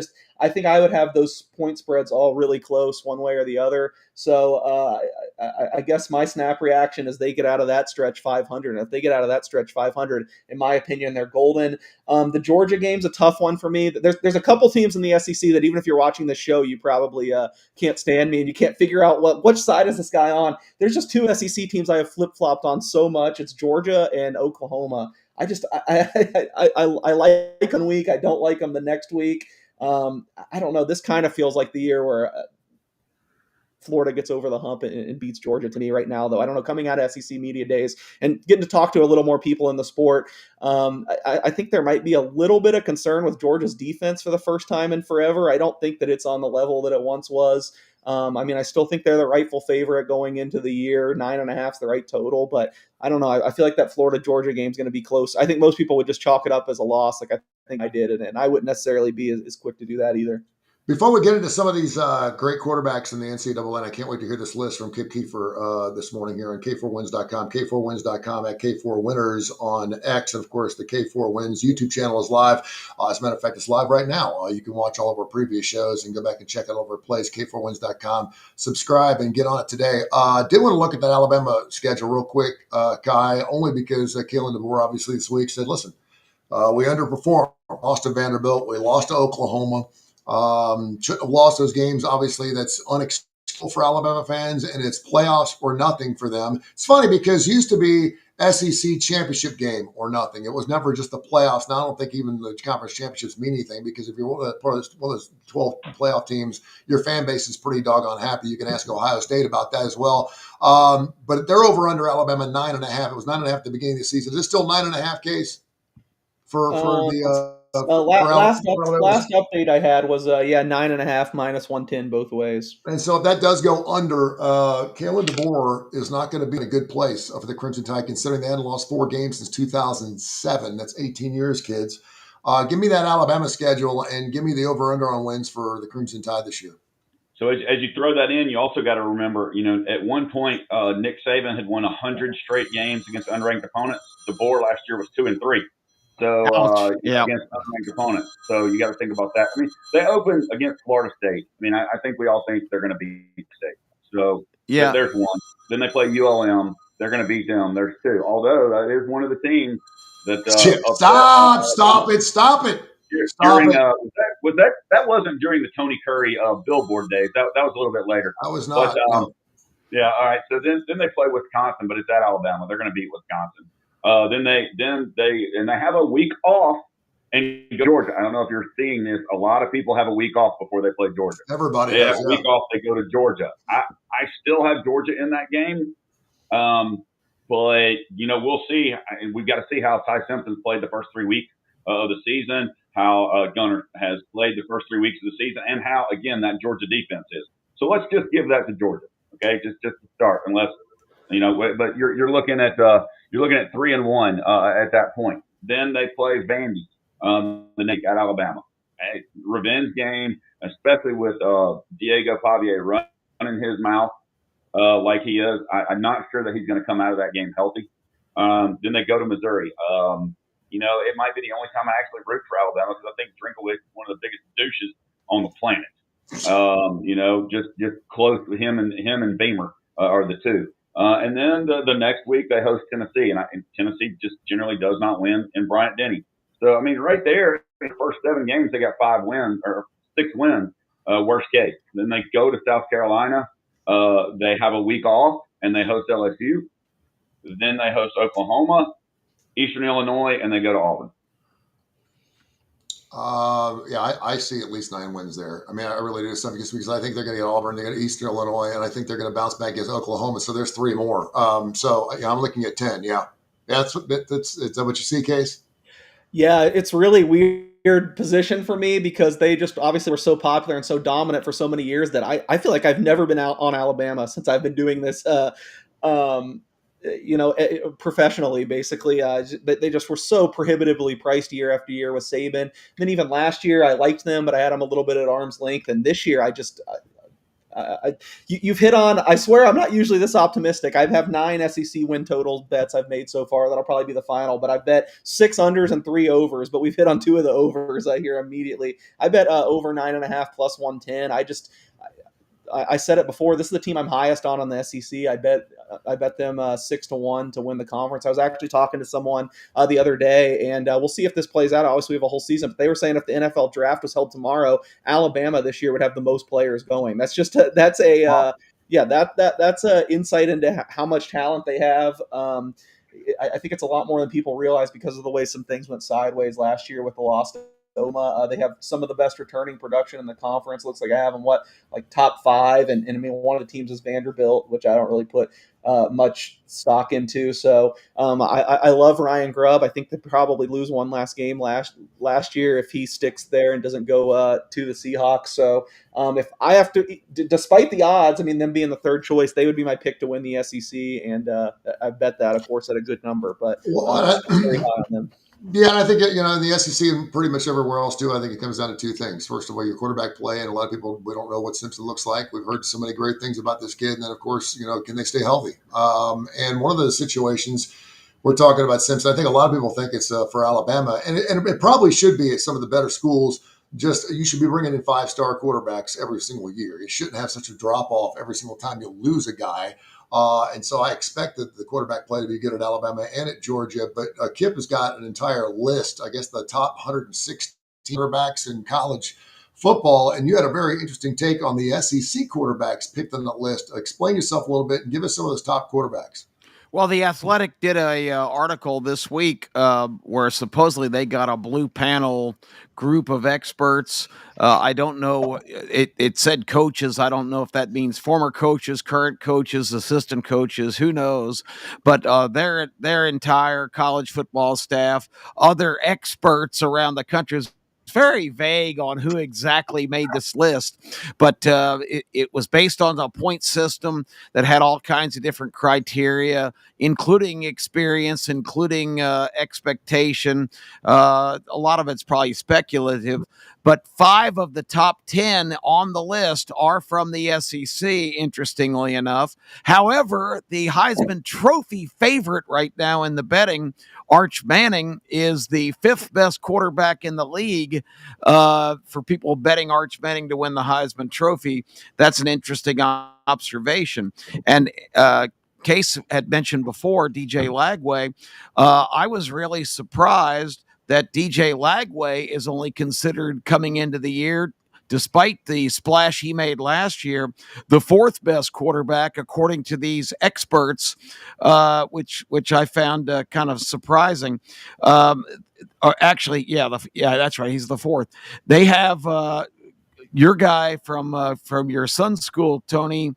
think I would have those point spreads all really close one way or the other. So I guess my snap reaction is they get out of that stretch 500. And if they get out of that stretch 500, in my opinion, they're golden. The Georgia game's a tough one for me. There's a couple teams in the SEC that even if you're watching the show, you probably can't stand me and you can't figure out which side is this guy on. There's just two SEC teams I have flip-flopped on so much. It's Georgia and Oklahoma. I like one week. I don't like them the next week. I don't know. This kind of feels like the year where Florida gets over the hump and beats Georgia to me right now, though. I don't know, coming out of SEC media days and getting to talk to a little more people in the sport, I think there might be a little bit of concern with Georgia's defense for the first time in forever. I don't think that it's on the level that it once was. I still think they're the rightful favorite going into the year. 9.5 is the right total, but I don't know. I feel like that Florida-Georgia game is going to be close. I think most people would just chalk it up as a loss, like I think I did, and I wouldn't necessarily be as quick to do that either. Before we get into some of these great quarterbacks in the NCAA, I can't wait to hear this list from Kip Kiefer this morning here on K4Wins.com, K4Wins.com at K4Winners on X. And, of course, the K4Wins YouTube channel is live. As a matter of fact, it's live right now. You can watch all of our previous shows and go back and check out all of our plays, K4Wins.com. Subscribe and get on it today. Did want to look at that Alabama schedule real quick, Kai, only because Kalen DeBoer obviously this week said, listen, we underperformed. Lost to Vanderbilt. We lost to Oklahoma. Shouldn't have lost those games. Obviously, that's unacceptable for Alabama fans, and it's playoffs or nothing for them. It's funny because it used to be SEC championship game or nothing. It was never just the playoffs. Now, I don't think even the conference championships mean anything because if you're one of those 12 playoff teams, your fan base is pretty doggone happy. You can ask Ohio State about that as well. But they're over under Alabama 9.5. It was 9.5 at the beginning of the season. Is it still 9.5 case for the last update I had was 9.5 minus 110 both ways. And so if that does go under, Kalen DeBoer is not going to be in a good place for the Crimson Tide, considering they hadn't lost 4 games since 2007. That's 18 years, kids. Give me that Alabama schedule and give me the over-under on wins for the Crimson Tide this year. So as you throw that in, you also got to remember, at one point, Nick Saban had won 100 straight games against unranked opponents. DeBoer last year was 2-3. So against unranked opponents. So you got to think about that. They opened against Florida State. I think we all think they're going to beat State. So there's one. Then they play ULM. They're going to beat them. There's 2. Although that is one of the teams that stop it. That wasn't during the Tony Curry Billboard days. That was a little bit later. That was not. All right. So then they play Wisconsin, but it's at Alabama. They're going to beat Wisconsin. Then they have a week off and go to Georgia. I don't know if you're seeing this. A lot of people have a week off before they play Georgia. Everybody has a week off. They go to Georgia. I still have Georgia in that game, but we'll see. We've got to see how Ty Simpson's played the first 3 weeks of the season, how Gunner has played the first 3 weeks of the season, and how again that Georgia defense is. So let's just give that to Georgia, okay? Just to start, unless But you're looking at 3-1 at that point. Then they play Vandy the next at Alabama. A revenge game, especially with Diego Pavia running his mouth like he is. I'm not sure that he's going to come out of that game healthy. Then they go to Missouri. It might be the only time I actually root for Alabama because I think Drinkowitz is one of the biggest douches on the planet. Just close to him and Beamer are the two. And then the next week they host Tennessee, and Tennessee just generally does not win in Bryant Denny. So I mean, right there, in the first 7 games they got 5 wins or 6 wins, worst case. Then they go to South Carolina. They have a week off and they host LSU. Then they host Oklahoma, Eastern Illinois, and they go to Auburn. I see at least 9 wins there. I mean, I really do because I think they're going to get Auburn, they got Eastern Illinois, and I think they're going to bounce back against Oklahoma. So there's 3 more. I'm looking at 10. Yeah, is that what you see, Case? Yeah, it's really weird position for me because they just obviously were so popular and so dominant for so many years that I feel like I've never been out on Alabama since I've been doing this. Professionally, basically, they just were so prohibitively priced year after year with Saban. Then even last year, I liked them, but I had them a little bit at arm's length. And this year, you've hit on. I swear, I'm not usually this optimistic. I have 9 SEC win total bets I've made so far. That'll probably be the final. But I bet 6 unders and 3 overs. But we've hit on 2 of the overs. I hear immediately. I bet over 9.5 plus 110. I said it before. This is the team I'm highest on the SEC. I bet them 6-1 to win the conference. I was actually talking to someone the other day, and we'll see if this plays out. Obviously, we have a whole season, but they were saying if the NFL draft was held tomorrow, Alabama this year would have the most players going. That's an insight into how much talent they have. I think it's a lot more than people realize because of the way some things went sideways last year with the loss to Oklahoma. They have some of the best returning production in the conference. Looks like I have them top 5, and I mean one of the teams is Vanderbilt, which I don't really put much stock into. So I love Ryan Grubb. I think they probably lose one last game last year if he sticks there and doesn't go to the Seahawks. So if I have to, despite the odds, I mean them being the 3rd choice, they would be my pick to win the SEC, and I bet that, of course, at a good number. But I'm very high on them. Yeah, and I think, in the SEC and pretty much everywhere else too, I think it comes down to 2 things. First of all, your quarterback play, and a lot of people, we don't know what Simpson looks like. We've heard so many great things about this kid, and then of course, can they stay healthy? And one of the situations we're talking about Simpson, I think a lot of people think it's for Alabama, and it probably should be at some of the better schools. You should be bringing in 5-star quarterbacks every single year. You shouldn't have such a drop off every single time you lose a guy. And so I expected the quarterback play to be good at Alabama and at Georgia. But Kip has got an entire list, I guess the top 116 quarterbacks in college football. And you had a very interesting take on the SEC quarterbacks picked on that list. Explain yourself a little bit and give us some of those top quarterbacks. Well, The Athletic did a article this week where supposedly they got a blue panel group of experts. I don't know. It said coaches. I don't know if that means former coaches, current coaches, assistant coaches. Who knows? But their entire college football staff, other experts around the country. Very vague on who exactly made this list, but it was based on a point system that had all kinds of different criteria, including experience, including expectation. A lot of it's probably speculative, but 5 of the top 10 on the list are from the SEC, interestingly enough. However, the Heisman Trophy favorite right now in the betting, Arch Manning, is the 5th best quarterback in the league. For people betting Arch Manning to win the Heisman Trophy, that's an interesting observation. And Case had mentioned before DJ Lagway. I was really surprised that DJ Lagway is only considered coming into the year, despite the splash he made last year, the 4th best quarterback, according to these experts, which I found kind of surprising. Actually, that's right. He's the 4th. They have your guy from your son's school, Tony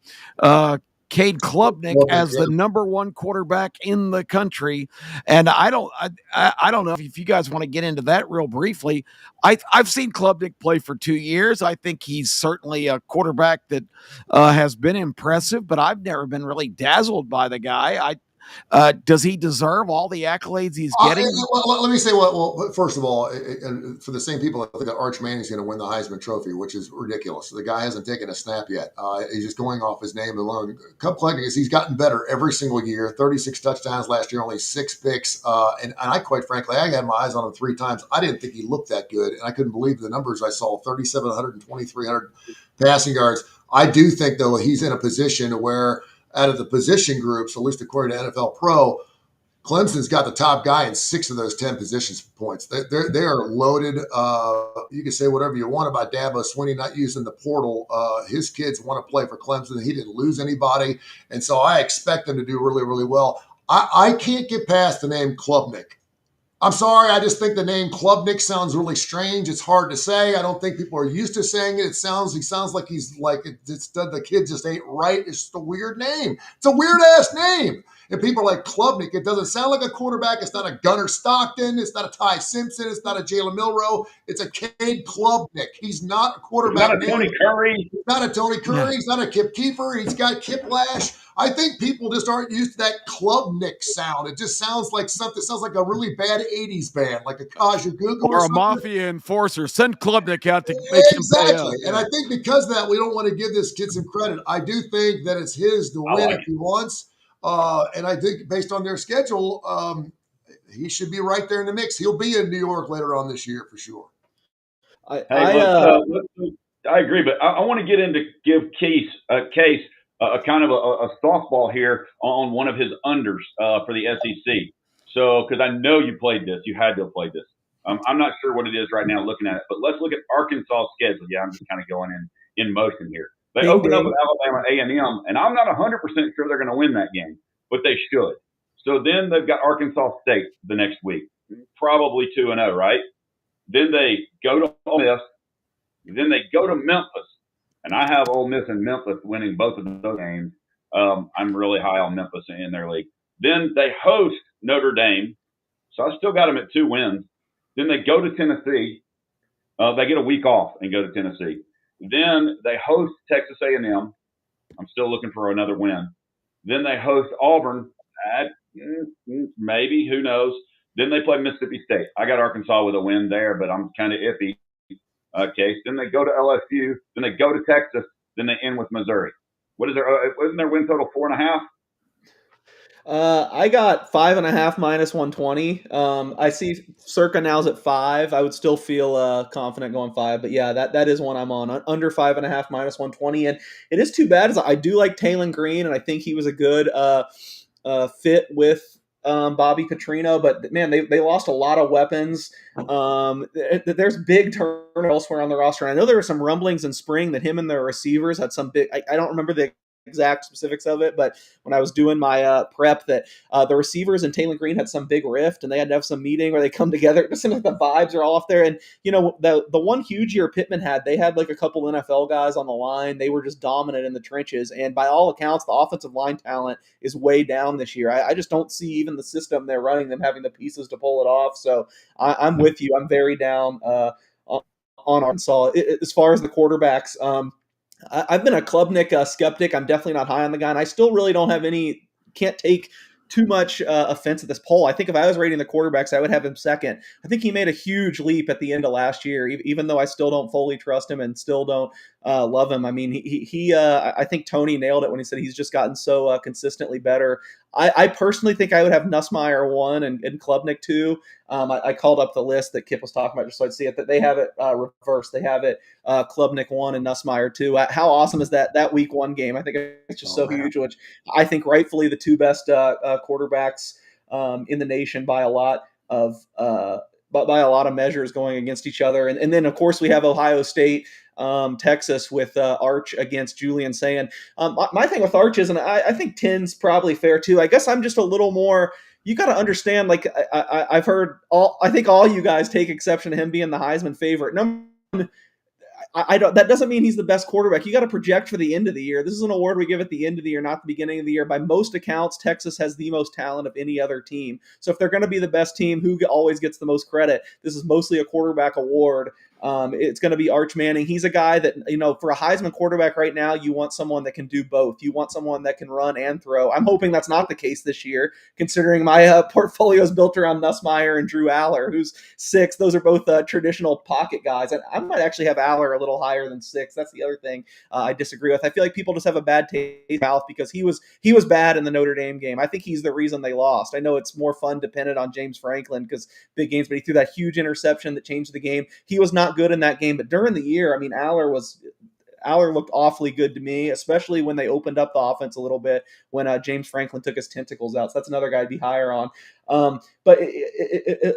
Cade Klubnik as the number one quarterback in the country. And I don't know if you guys want to get into that real briefly. I've seen Klubnik play for 2 years. I think he's certainly a quarterback that has been impressive, but I've never been really dazzled by the guy. Does he deserve all the accolades he's getting? Let me say well, first of all, and for the same people, I think that Arch Manning's going to win the Heisman Trophy, which is ridiculous. The guy hasn't taken a snap yet. He's just going off his name alone. Cup collecting is he's gotten better every single year. 36 touchdowns last year, only 6 picks. And I quite frankly, I had my eyes on him 3 times. I didn't think he looked that good, and I couldn't believe the numbers I saw: 3,700 and 2,300 passing yards. I do think though he's in a position where, out of the position groups, at least according to NFL Pro, Clemson's got the top guy in 6 of those 10 position points. They are loaded. You can say whatever you want about Dabo Swinney not using the portal. His kids want to play for Clemson. He didn't lose anybody. And so I expect them to do really, really well. I can't get past the name Klubnik. I'm sorry. I just think the name Klubnik sounds really strange. It's hard to say. I don't think people are used to saying it. He sounds like he's like the kid just ain't right. It's just a weird name. It's a weird ass name. And people are like Klubnik. It doesn't sound like a quarterback. It's not a Gunnar Stockton. It's not a Ty Simpson. It's not a Jalen Milroe. It's a Cade Klubnik. He's not a quarterback. He's not a Tony Curry. He's not a Tony Curry. Yeah. He's not a Kip Keefer. He's got Kip Lash. I think people just aren't used to that Klubnik sound. It just sounds like something. It sounds like a really bad 80s band, like a Kajagoogoo or a mafia enforcer. Send Klubnik out to make him pay up. And I think because of that, we don't want to give this kid some credit. I do think that it's his to win if he wants. And I think based on their schedule, he should be right there in the mix. He'll be in New York later on this year for sure. I agree, but I want to get into give Case a kind of a softball here on one of his unders for the SEC. So, because I know you played this, you had to have played this. I'm not sure what it is right now looking at it, but let's look at Arkansas' schedule. Yeah, I'm just kind of going in motion here. They open up with Alabama A&M, and I'm not 100% sure they're going to win that game, but they should. So then they've got Arkansas State the next week, probably 2-0, right? Then they go to Ole Miss. Then they go to Memphis, and I have Ole Miss and Memphis winning both of those games. I'm really high on Memphis in their league. Then they host Notre Dame, so I still got them at 2 wins. Then they go to Tennessee. They get a week off and go to Tennessee. Then they host Texas A&M. I'm still looking for another win. Then they host Auburn. Maybe, who knows? Then they play Mississippi State. I got Arkansas with a win there, but I'm kind of iffy. Okay, then they go to LSU. Then they go to Texas. Then they end with Missouri. What is their? Wasn't their win total 4.5? I got 5.5 minus 120. I see Circa now's at 5. I would still feel confident going 5, but yeah, that is one I'm on. Under 5.5 minus 120, and it is too bad. As I do like Taylon Green, and I think he was a good fit with Bobby Petrino, but man, they lost a lot of weapons. There's big turnover elsewhere on the roster. And I know there were some rumblings in spring that him and their receivers had some big. I don't remember the exact specifics of it, but when I was doing my prep, that the receivers and Taylon Green had some big rift, and they had to have some meeting where they come together. It seems like the vibes are all off there. And you know, the one huge year Pittman had, they had like a couple NFL guys on the line. They were just dominant in the trenches, and by all accounts, the offensive line talent is way down this year. I just don't see even the system they're running them having the pieces to pull it off. So I'm with you. I'm very down on Arkansas. As far as the quarterbacks, I've been a Klubnik skeptic. I'm definitely not high on the guy, and I still really can't take too much offense at this poll. I think if I was rating the quarterbacks, I would have him second. I think he made a huge leap at the end of last year, even though I still don't fully trust him and still don't love him. I mean, I think Tony nailed it when he said he's just gotten so consistently better. I personally think I would have Nussmeier 1 and Klubnik 2. I called up the list that Kip was talking about just so I'd see it, that they have it reversed. They have it Klubnik 1 and Nussmeier 2. How awesome is that week 1 game? I think it's just huge, which I think rightfully the 2 best quarterbacks in the nation by a lot of measures going against each other. And then, of course, we have Ohio State, Texas with Arch against Julian Sayin. My thing with Arch is, and I think 10's probably fair too. I guess I'm just a little more. You got to understand, like I've heard I think all you guys take exception to him being the Heisman favorite. I don't. That doesn't mean he's the best quarterback. You got to project for the end of the year. This is an award we give at the end of the year, not the beginning of the year. By most accounts, Texas has the most talent of any other team. So if they're going to be the best team, who always gets the most credit? This is mostly a quarterback award. It's going to be Arch Manning. He's a guy that, for a Heisman quarterback right now, you want someone that can do both. You want someone that can run and throw. I'm hoping that's not the case this year, considering my portfolio is built around Nussmeier and Drew Aller, who's 6. Those are both traditional pocket guys. And I might actually have Aller a little higher than 6. That's the other thing I disagree with. I feel like people just have a bad taste in their mouth because he was bad in the Notre Dame game. I think he's the reason they lost. I know it's more fun dependent on James Franklin because big games, but he threw that huge interception that changed the game. He was not good in that game, but during the year, I mean, Aller looked awfully good to me, especially when they opened up the offense a little bit when James Franklin took his tentacles out. So that's another guy I'd be higher on. But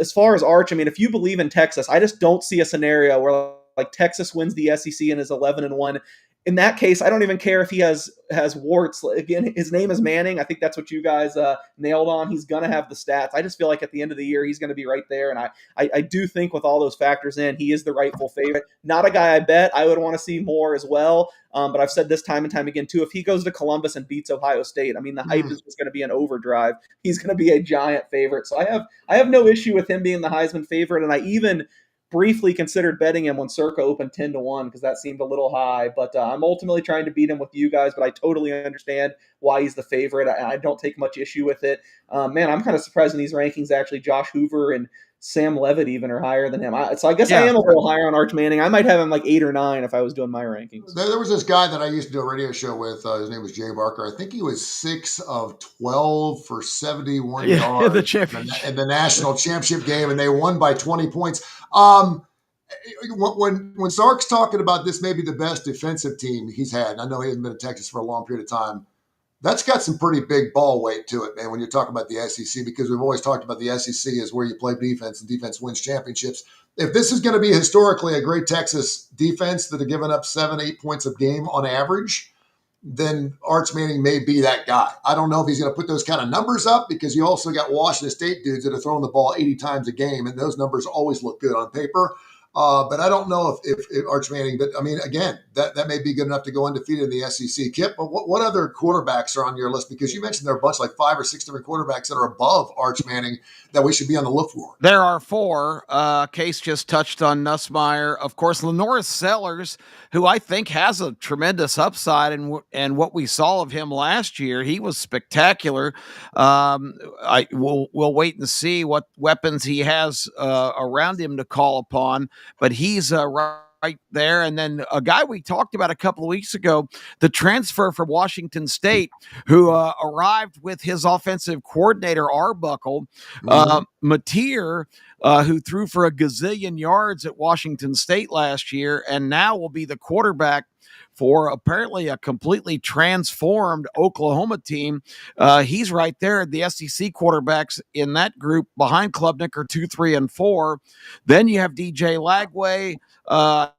as far as Arch, I mean, if you believe in Texas, I just don't see a scenario where like Texas wins the SEC and is 11-1. In that case, I don't even care if he has warts. Again, his name is Manning. I think that's what you guys nailed on. He's going to have the stats. I just feel like at the end of the year, he's going to be right there. And I do think with all those factors in, he is the rightful favorite. Not a guy I bet. I would want to see more as well. But I've said this time and time again, too. If he goes to Columbus and beats Ohio State, I mean, the hype is just going to be an overdrive. He's going to be a giant favorite. So I have no issue with him being the Heisman favorite. And I even briefly considered betting him when Circa opened 10-1 because that seemed a little high, but I'm ultimately trying to beat him with you guys, but I totally understand why he's the favorite. I don't take much issue with it. Man, I'm kind of surprised in these rankings, actually, Josh Hoover and Sam Levitt even are higher than him. So I guess I am a little higher on Arch Manning. I might have him like 8 or 9 if I was doing my rankings. There was this guy that I used to do a radio show with. His name was Jay Barker. I think he was 6 of 12 for 71 yards in the national championship game, and they won by 20 points. When Sark's talking about this, maybe the best defensive team he's had, and I know he hasn't been in Texas for a long period of time, that's got some pretty big ball weight to it, man, when you're talking about the SEC, because we've always talked about the SEC as where you play defense and defense wins championships. If this is going to be historically a great Texas defense that have given up 7-8 points a game on average, then Arch Manning may be that guy. I don't know if he's going to put those kind of numbers up because you also got Washington State dudes that are throwing the ball 80 times a game, and those numbers always look good on paper. But I don't know if Arch Manning, but I mean, again, that may be good enough to go undefeated in the SEC. Kip, but what other quarterbacks are on your list? Because you mentioned there are a bunch, like 5 or 6 different quarterbacks that are above Arch Manning that we should be on the look for. There are 4. Case just touched on Nussmeier. Of course, Lenoris Sellers, who I think has a tremendous upside, and what we saw of him last year, he was spectacular. We'll wait and see what weapons he has around him to call upon. But he's right there. And then a guy we talked about a couple of weeks ago, the transfer from Washington State, who arrived with his offensive coordinator, Arbuckle, Mateer, who threw for a gazillion yards at Washington State last year, and now will be the quarterback for apparently a completely transformed Oklahoma team. He's right there. The SEC quarterbacks in that group behind Klubnik are 2, 3, and 4. Then you have DJ Lagway. I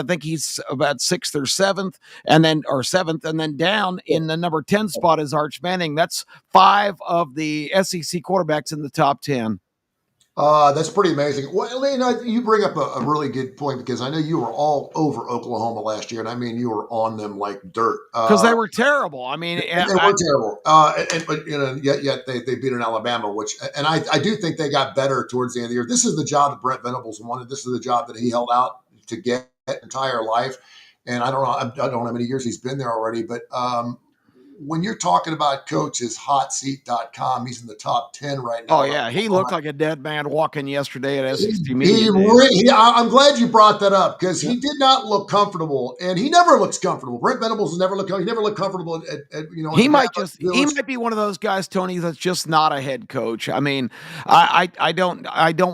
think he's about 6th or 7th, and then down in the number 10 spot is Arch Manning. That's 5 of the SEC quarterbacks in the top 10. That's pretty amazing. Well, you bring up a really good point because I know you were all over Oklahoma last year, and I mean you were on them like dirt because they were terrible. I mean, they were terrible. But yet they beat an Alabama, and I do think they got better towards the end of the year. This is the job that Brent Venables wanted. This is the job that he held out to get entire life. And I don't know how many years he's been there already, but when you're talking about coaches, hotseat.com, he's in the top 10 right now. Oh, yeah. He looked like a dead man walking yesterday at SEC Media. I'm glad you brought that up because he did not look comfortable, and he never looks comfortable. Brent Venables has never looked comfortable he might be one of those guys, Tony, that's just not a head coach. I mean, I don't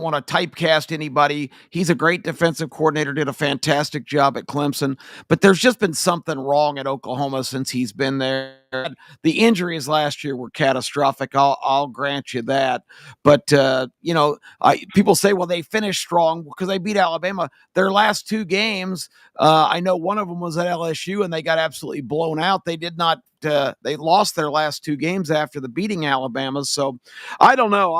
want to typecast anybody. He's a great defensive coordinator, did a fantastic job at Clemson, but there's just been something wrong at Oklahoma since he's been there. The injuries last year were catastrophic. I'll grant you that. But, people say, well, they finished strong because they beat Alabama. Their last 2 games, I know one of them was at LSU, and they got absolutely blown out. They did not. They lost their last 2 games after the beating Alabama. So I don't know.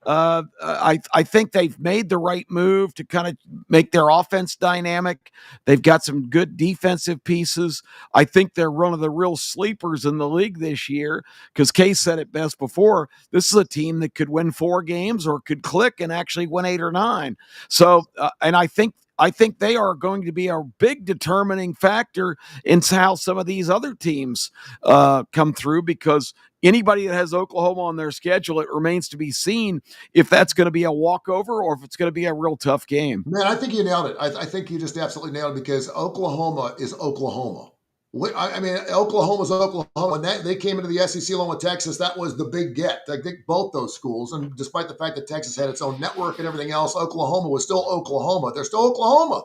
I think they've made the right move to kind of make their offense dynamic. They've got some good defensive pieces. I think they're one of the real sleepers in the league this year because Case said it best before. This is a team that could win 4 games or could click and actually win 8 or 9. So, and I think they are going to be a big determining factor in how some of these other teams come through because anybody that has Oklahoma on their schedule, it remains to be seen if that's going to be a walkover or if it's going to be a real tough game. Man, I think you nailed it. I think you just absolutely nailed it because Oklahoma is Oklahoma. I mean, Oklahoma's Oklahoma. When they came into the SEC along with Texas, that was the big get. I think both those schools, and despite the fact that Texas had its own network and everything else, Oklahoma was still Oklahoma. They're still Oklahoma.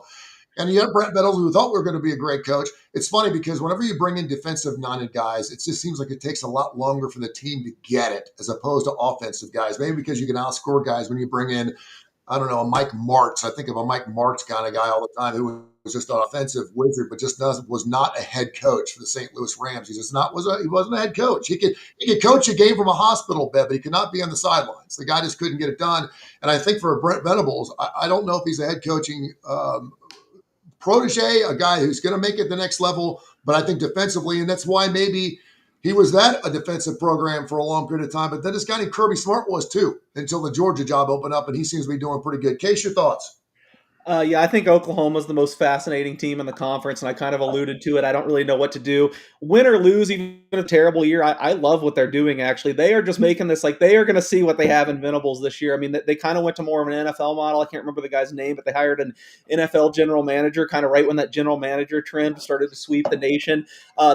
And you have Brent Venables, who thought we were going to be a great coach. It's funny because whenever you bring in defensive-minded guys, it just seems like it takes a lot longer for the team to get it as opposed to offensive guys. Maybe because you can outscore guys when you bring in, I don't know, a Mike Martz. I think of a Mike Martz kind of guy all the time who was just an offensive wizard, but just was not a head coach for the St. Louis Rams. He wasn't a head coach. He could coach a game from a hospital bed, but he could not be on the sidelines. The guy just couldn't get it done. And I think for Brent Venables, I don't know if he's a head coaching protege, a guy who's going to make it the next level, but I think defensively, and that's why maybe he was a defensive program for a long period of time, but then this guy named Kirby Smart was too, until the Georgia job opened up, and he seems to be doing pretty good. Case, your thoughts? Yeah, I think Oklahoma's the most fascinating team in the conference, and I kind of alluded to it. I don't really know what to do. Win or lose, even a terrible year, I love what they're doing, actually. They are just making this, like, they are going to see what they have in Venables this year. I mean, they kind of went to more of an NFL model. I can't remember the guy's name, but they hired an NFL general manager kind of right when that general manager trend started to sweep the nation.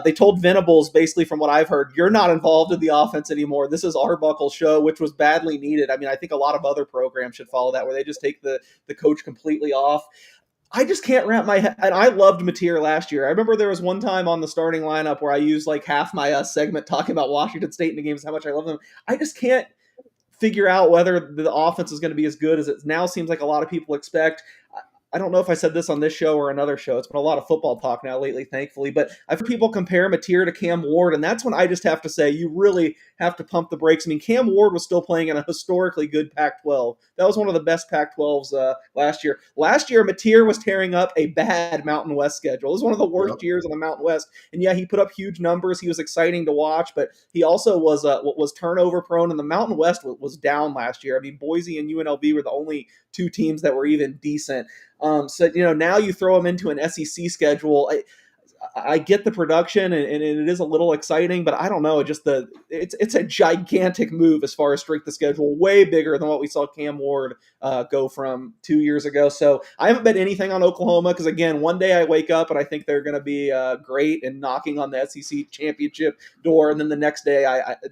They told Venables, basically from what I've heard, you're not involved in the offense anymore. This is Arbuckle's show, which was badly needed. I mean, I think a lot of other programs should follow that, where they just take the coach completely off. I just can't wrap my head. And I loved Mateer last year. I remember there was one time on the starting lineup where I used like half my segment talking about Washington State in the games, how much I love them. I just can't figure out whether the offense is going to be as good as it now seems like a lot of people expect. I don't know if I said this on this show or another show. It's been a lot of football talk now lately, thankfully. But I've heard people compare Mateer to Cam Ward, and that's when I just have to say you really have to pump the brakes. I mean, Cam Ward was still playing in a historically good Pac-12. That was one of the best Pac-12s last year. Last year, Mateer was tearing up a bad Mountain West schedule. It was one of the worst years in the Mountain West. And yeah, he put up huge numbers. He was exciting to watch, but he also was turnover prone, and the Mountain West was down last year. I mean, Boise and UNLV were the only 2 teams that were even decent. So, now you throw them into an SEC schedule. I get the production and it is a little exciting, but I don't know. It's a gigantic move as far as strength of schedule, way bigger than what we saw Cam Ward go from 2 years ago. So I haven't bet anything on Oklahoma because, again, one day I wake up and I think they're going to be great and knocking on the SEC championship door, and then the next day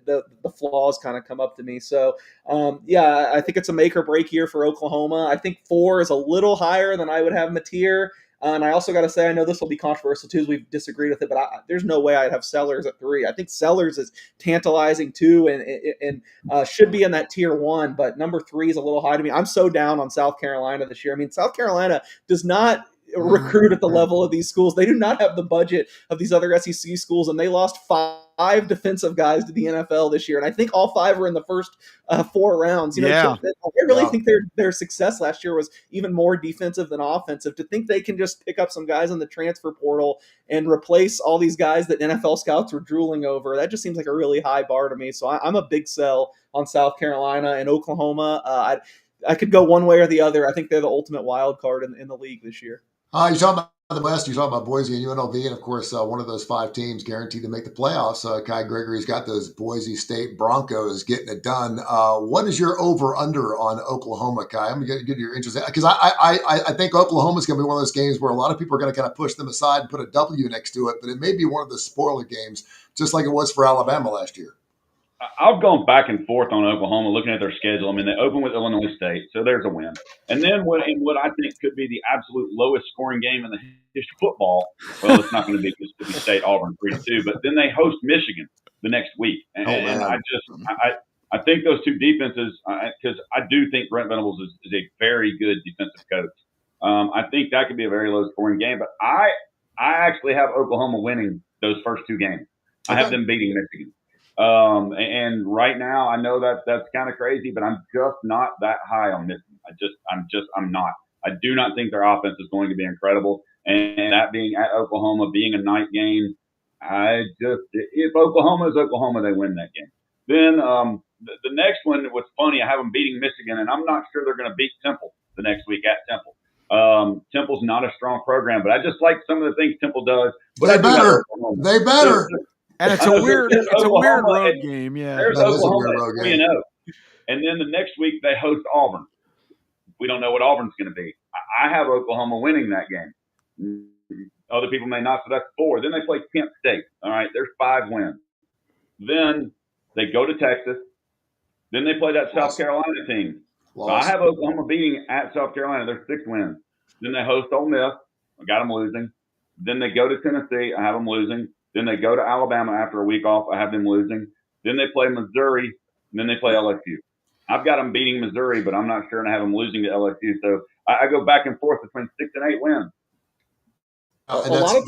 the flaws kind of come up to me. So I think it's a make or break year for Oklahoma. I think 4 is a little higher than I would have Mateer. And I also got to say, I know this will be controversial too, as we've disagreed with it, but there's no way I'd have Sellers at 3. I think Sellers is tantalizing too, and should be in that tier 1, but number 3 is a little high to me. I'm so down on South Carolina this year. I mean, South Carolina does not recruit at the level of these schools. They do not have the budget of these other SEC schools, and they lost 5 defensive guys to the NFL this year, and I think all 5 were in the first 4 rounds. I really think their success last year was even more defensive than offensive. To think they can just pick up some guys in the transfer portal and replace all these guys that NFL scouts were drooling over, that just seems like a really high bar to me. So I'm a big sell on South Carolina and Oklahoma. I could go one way or the other. I think they're the ultimate wild card in the league this year. You're talking about the West, you're talking about Boise and UNLV, and of course, one of those 5 teams guaranteed to make the playoffs. Kai Gregory's got those Boise State Broncos getting it done. What is your over/under on Oklahoma, Kai? I'm going to get your interest because I think Oklahoma's going to be one of those games where a lot of people are going to kind of push them aside and put a W next to it, but it may be one of the spoiler games, just like it was for Alabama last year. I've gone back and forth on Oklahoma looking at their schedule. I mean, they open with Illinois State, so there's a win. And then what I think could be the absolute lowest scoring game in the history of football, well, it's not going to be Mississippi State, Auburn 3-2, but then they host Michigan the next week. And I think those 2 defenses, because I do think Brent Venables is a very good defensive coach. I think that could be a very low scoring game, but I actually have Oklahoma winning those first 2 games. I have them beating Michigan. And right now, I know that that's kind of crazy, but I'm just not that high on Michigan. I'm not. I do not think their offense is going to be incredible. And that being at Oklahoma, being a night game, if Oklahoma is Oklahoma, they win that game. Then the next one was funny. I have them beating Michigan, and I'm not sure they're going to beat Temple the next week at Temple. Temple's not a strong program, but I just like some of the things Temple does. But They better. They better. And it's a weird road game. Yeah, there's Oklahoma at 3-0, and then the next week they host Auburn. We don't know what Auburn's going to be. I have Oklahoma winning that game. Other people may not, so that's 4. Then they play Kent State. All right, there's 5 wins. Then they go to Texas. Then they play that South Carolina team. So I have Oklahoma beating at South Carolina. There's 6 wins. Then they host Ole Miss. I got them losing. Then they go to Tennessee. I have them losing. Then they go to Alabama after a week off. I have them losing. Then they play Missouri. And then they play LSU. I've got them beating Missouri, but I'm not sure, and I have them losing to LSU. So I go back and forth between 6 and 8 wins. A lot of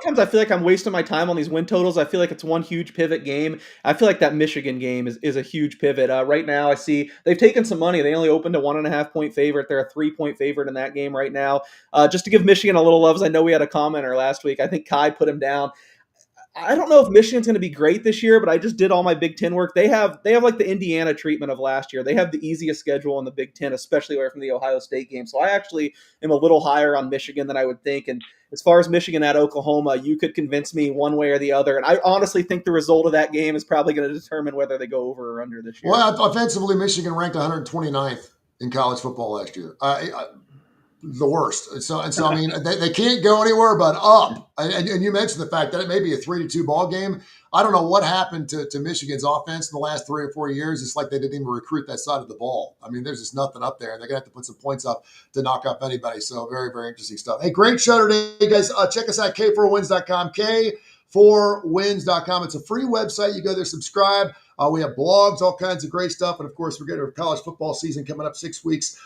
times I feel like I'm wasting my time on these win totals. I feel like it's one huge pivot game. I feel like that Michigan game is a huge pivot. Right now I see they've taken some money. They only opened a 1.5 point favorite. They're a 3-point favorite in that game right now. Just to give Michigan a little love, as I know we had a commenter last week. I think Kai put him down. I don't know if Michigan's going to be great this year, but I just did all my Big Ten work. They have like the Indiana treatment of last year. They have the easiest schedule in the Big Ten, especially away from the Ohio State game. So I actually am a little higher on Michigan than I would think. And as far as Michigan at Oklahoma, you could convince me one way or the other. And I honestly think the result of that game is probably going to determine whether they go over or under this year. Well, offensively, Michigan ranked 129th in college football last year. The worst. And so I mean, they can't go anywhere but up. And you mentioned the fact that it may be a 3-2 ball game. I don't know what happened to Michigan's offense in the last 3 or 4 years. It's like they didn't even recruit that side of the ball. I mean, there's just nothing up there, and they're going to have to put some points up to knock up anybody. So very, very interesting stuff. Hey, great show today, guys. Check us out, K4Wins.com, K4Wins.com. It's a free website. You go there, subscribe. We have blogs, all kinds of great stuff. And, of course, we're getting our college football season coming up 6 weeks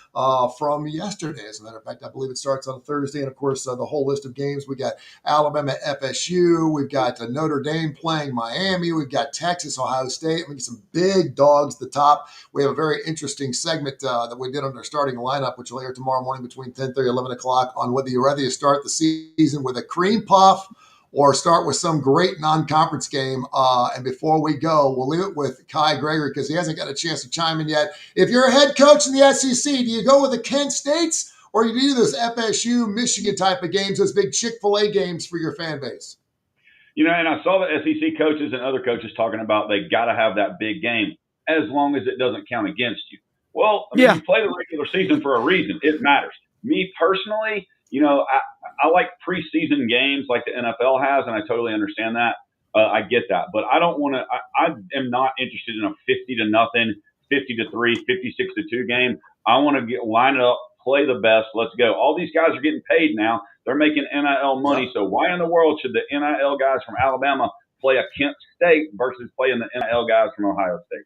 from yesterday. As a matter of fact, I believe it starts on a Thursday. And, of course, the whole list of games. We got Alabama, FSU. We've got Notre Dame playing Miami. We've got Texas, Ohio State. We get some big dogs at the top. We have a very interesting segment that we did on our starting lineup, which will air tomorrow morning between 10:30 and 11 o'clock on whether you'd rather start the season with a cream puff or start with some great non-conference game. And before we go, we'll leave it with Kai Gregory because he hasn't got a chance to chime in yet. If you're a head coach in the SEC, do you go with the Kent States or do you do those FSU, Michigan type of games, those big Chick-fil-A games for your fan base? You know, and I saw the SEC coaches and other coaches talking about they got to have that big game as long as it doesn't count against you. Well, I mean, you play the regular season for a reason. It matters. Me personally, you know, I like preseason games like the NFL has, and I totally understand that. I get that. But I don't want to – I am not interested in a 50-0, 50-3, 56-2 game. I want to line it up, play the best, let's go. All these guys are getting paid now. They're making NIL money. So why in the world should the NIL guys from Alabama play a Kent State versus playing the NIL guys from Ohio State?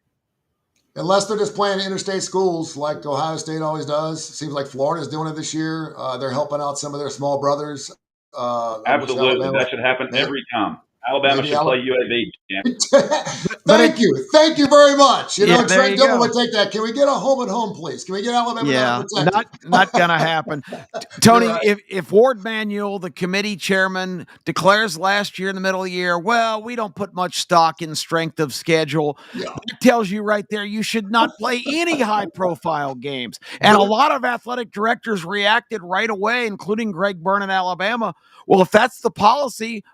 Unless they're just playing interstate schools like Ohio State always does. It seems like Florida's doing it this year. They're helping out some of their small brothers. Absolutely. That should happen every time. Alabama should play UAB. Thank you. Thank you very much. You know, Trent Dillon would take that. Can we get a home and home, please? Can we get Alabama? Yeah, not going to happen. Tony, if Ward Manuel, the committee chairman, declares last year in the middle of the year, well, we don't put much stock in strength of schedule, that tells you right there you should not play any high-profile games. And a lot of athletic directors reacted right away, including Greg Byrne in Alabama. Well, if that's the policy,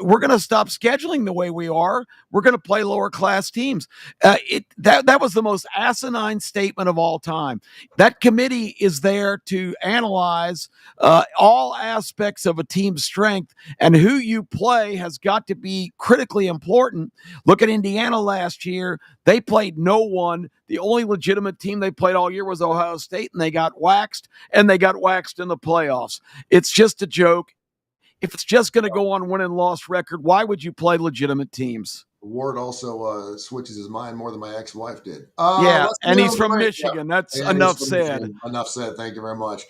we're going to stop scheduling the way we are. We're going to play lower class teams. That was the most asinine statement of all time. That committee is there to analyze all aspects of a team's strength, and who you play has got to be critically important. Look at Indiana last year. They played no one. The only legitimate team they played all year was Ohio State, and they got waxed in the playoffs. It's just a joke. If it's just going to go on win and loss record, why would you play legitimate teams? Ward also switches his mind more than my ex-wife did. Yeah, Let's and get he's on the from break. Michigan. That's And he's enough from said. Michigan. Enough said. Thank you very much.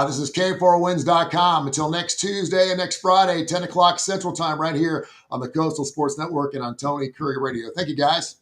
This is K4Wins.com. Until next Tuesday and next Friday, 10 o'clock Central Time, right here on the Coastal Sports Network and on Tony Curry Radio. Thank you, guys.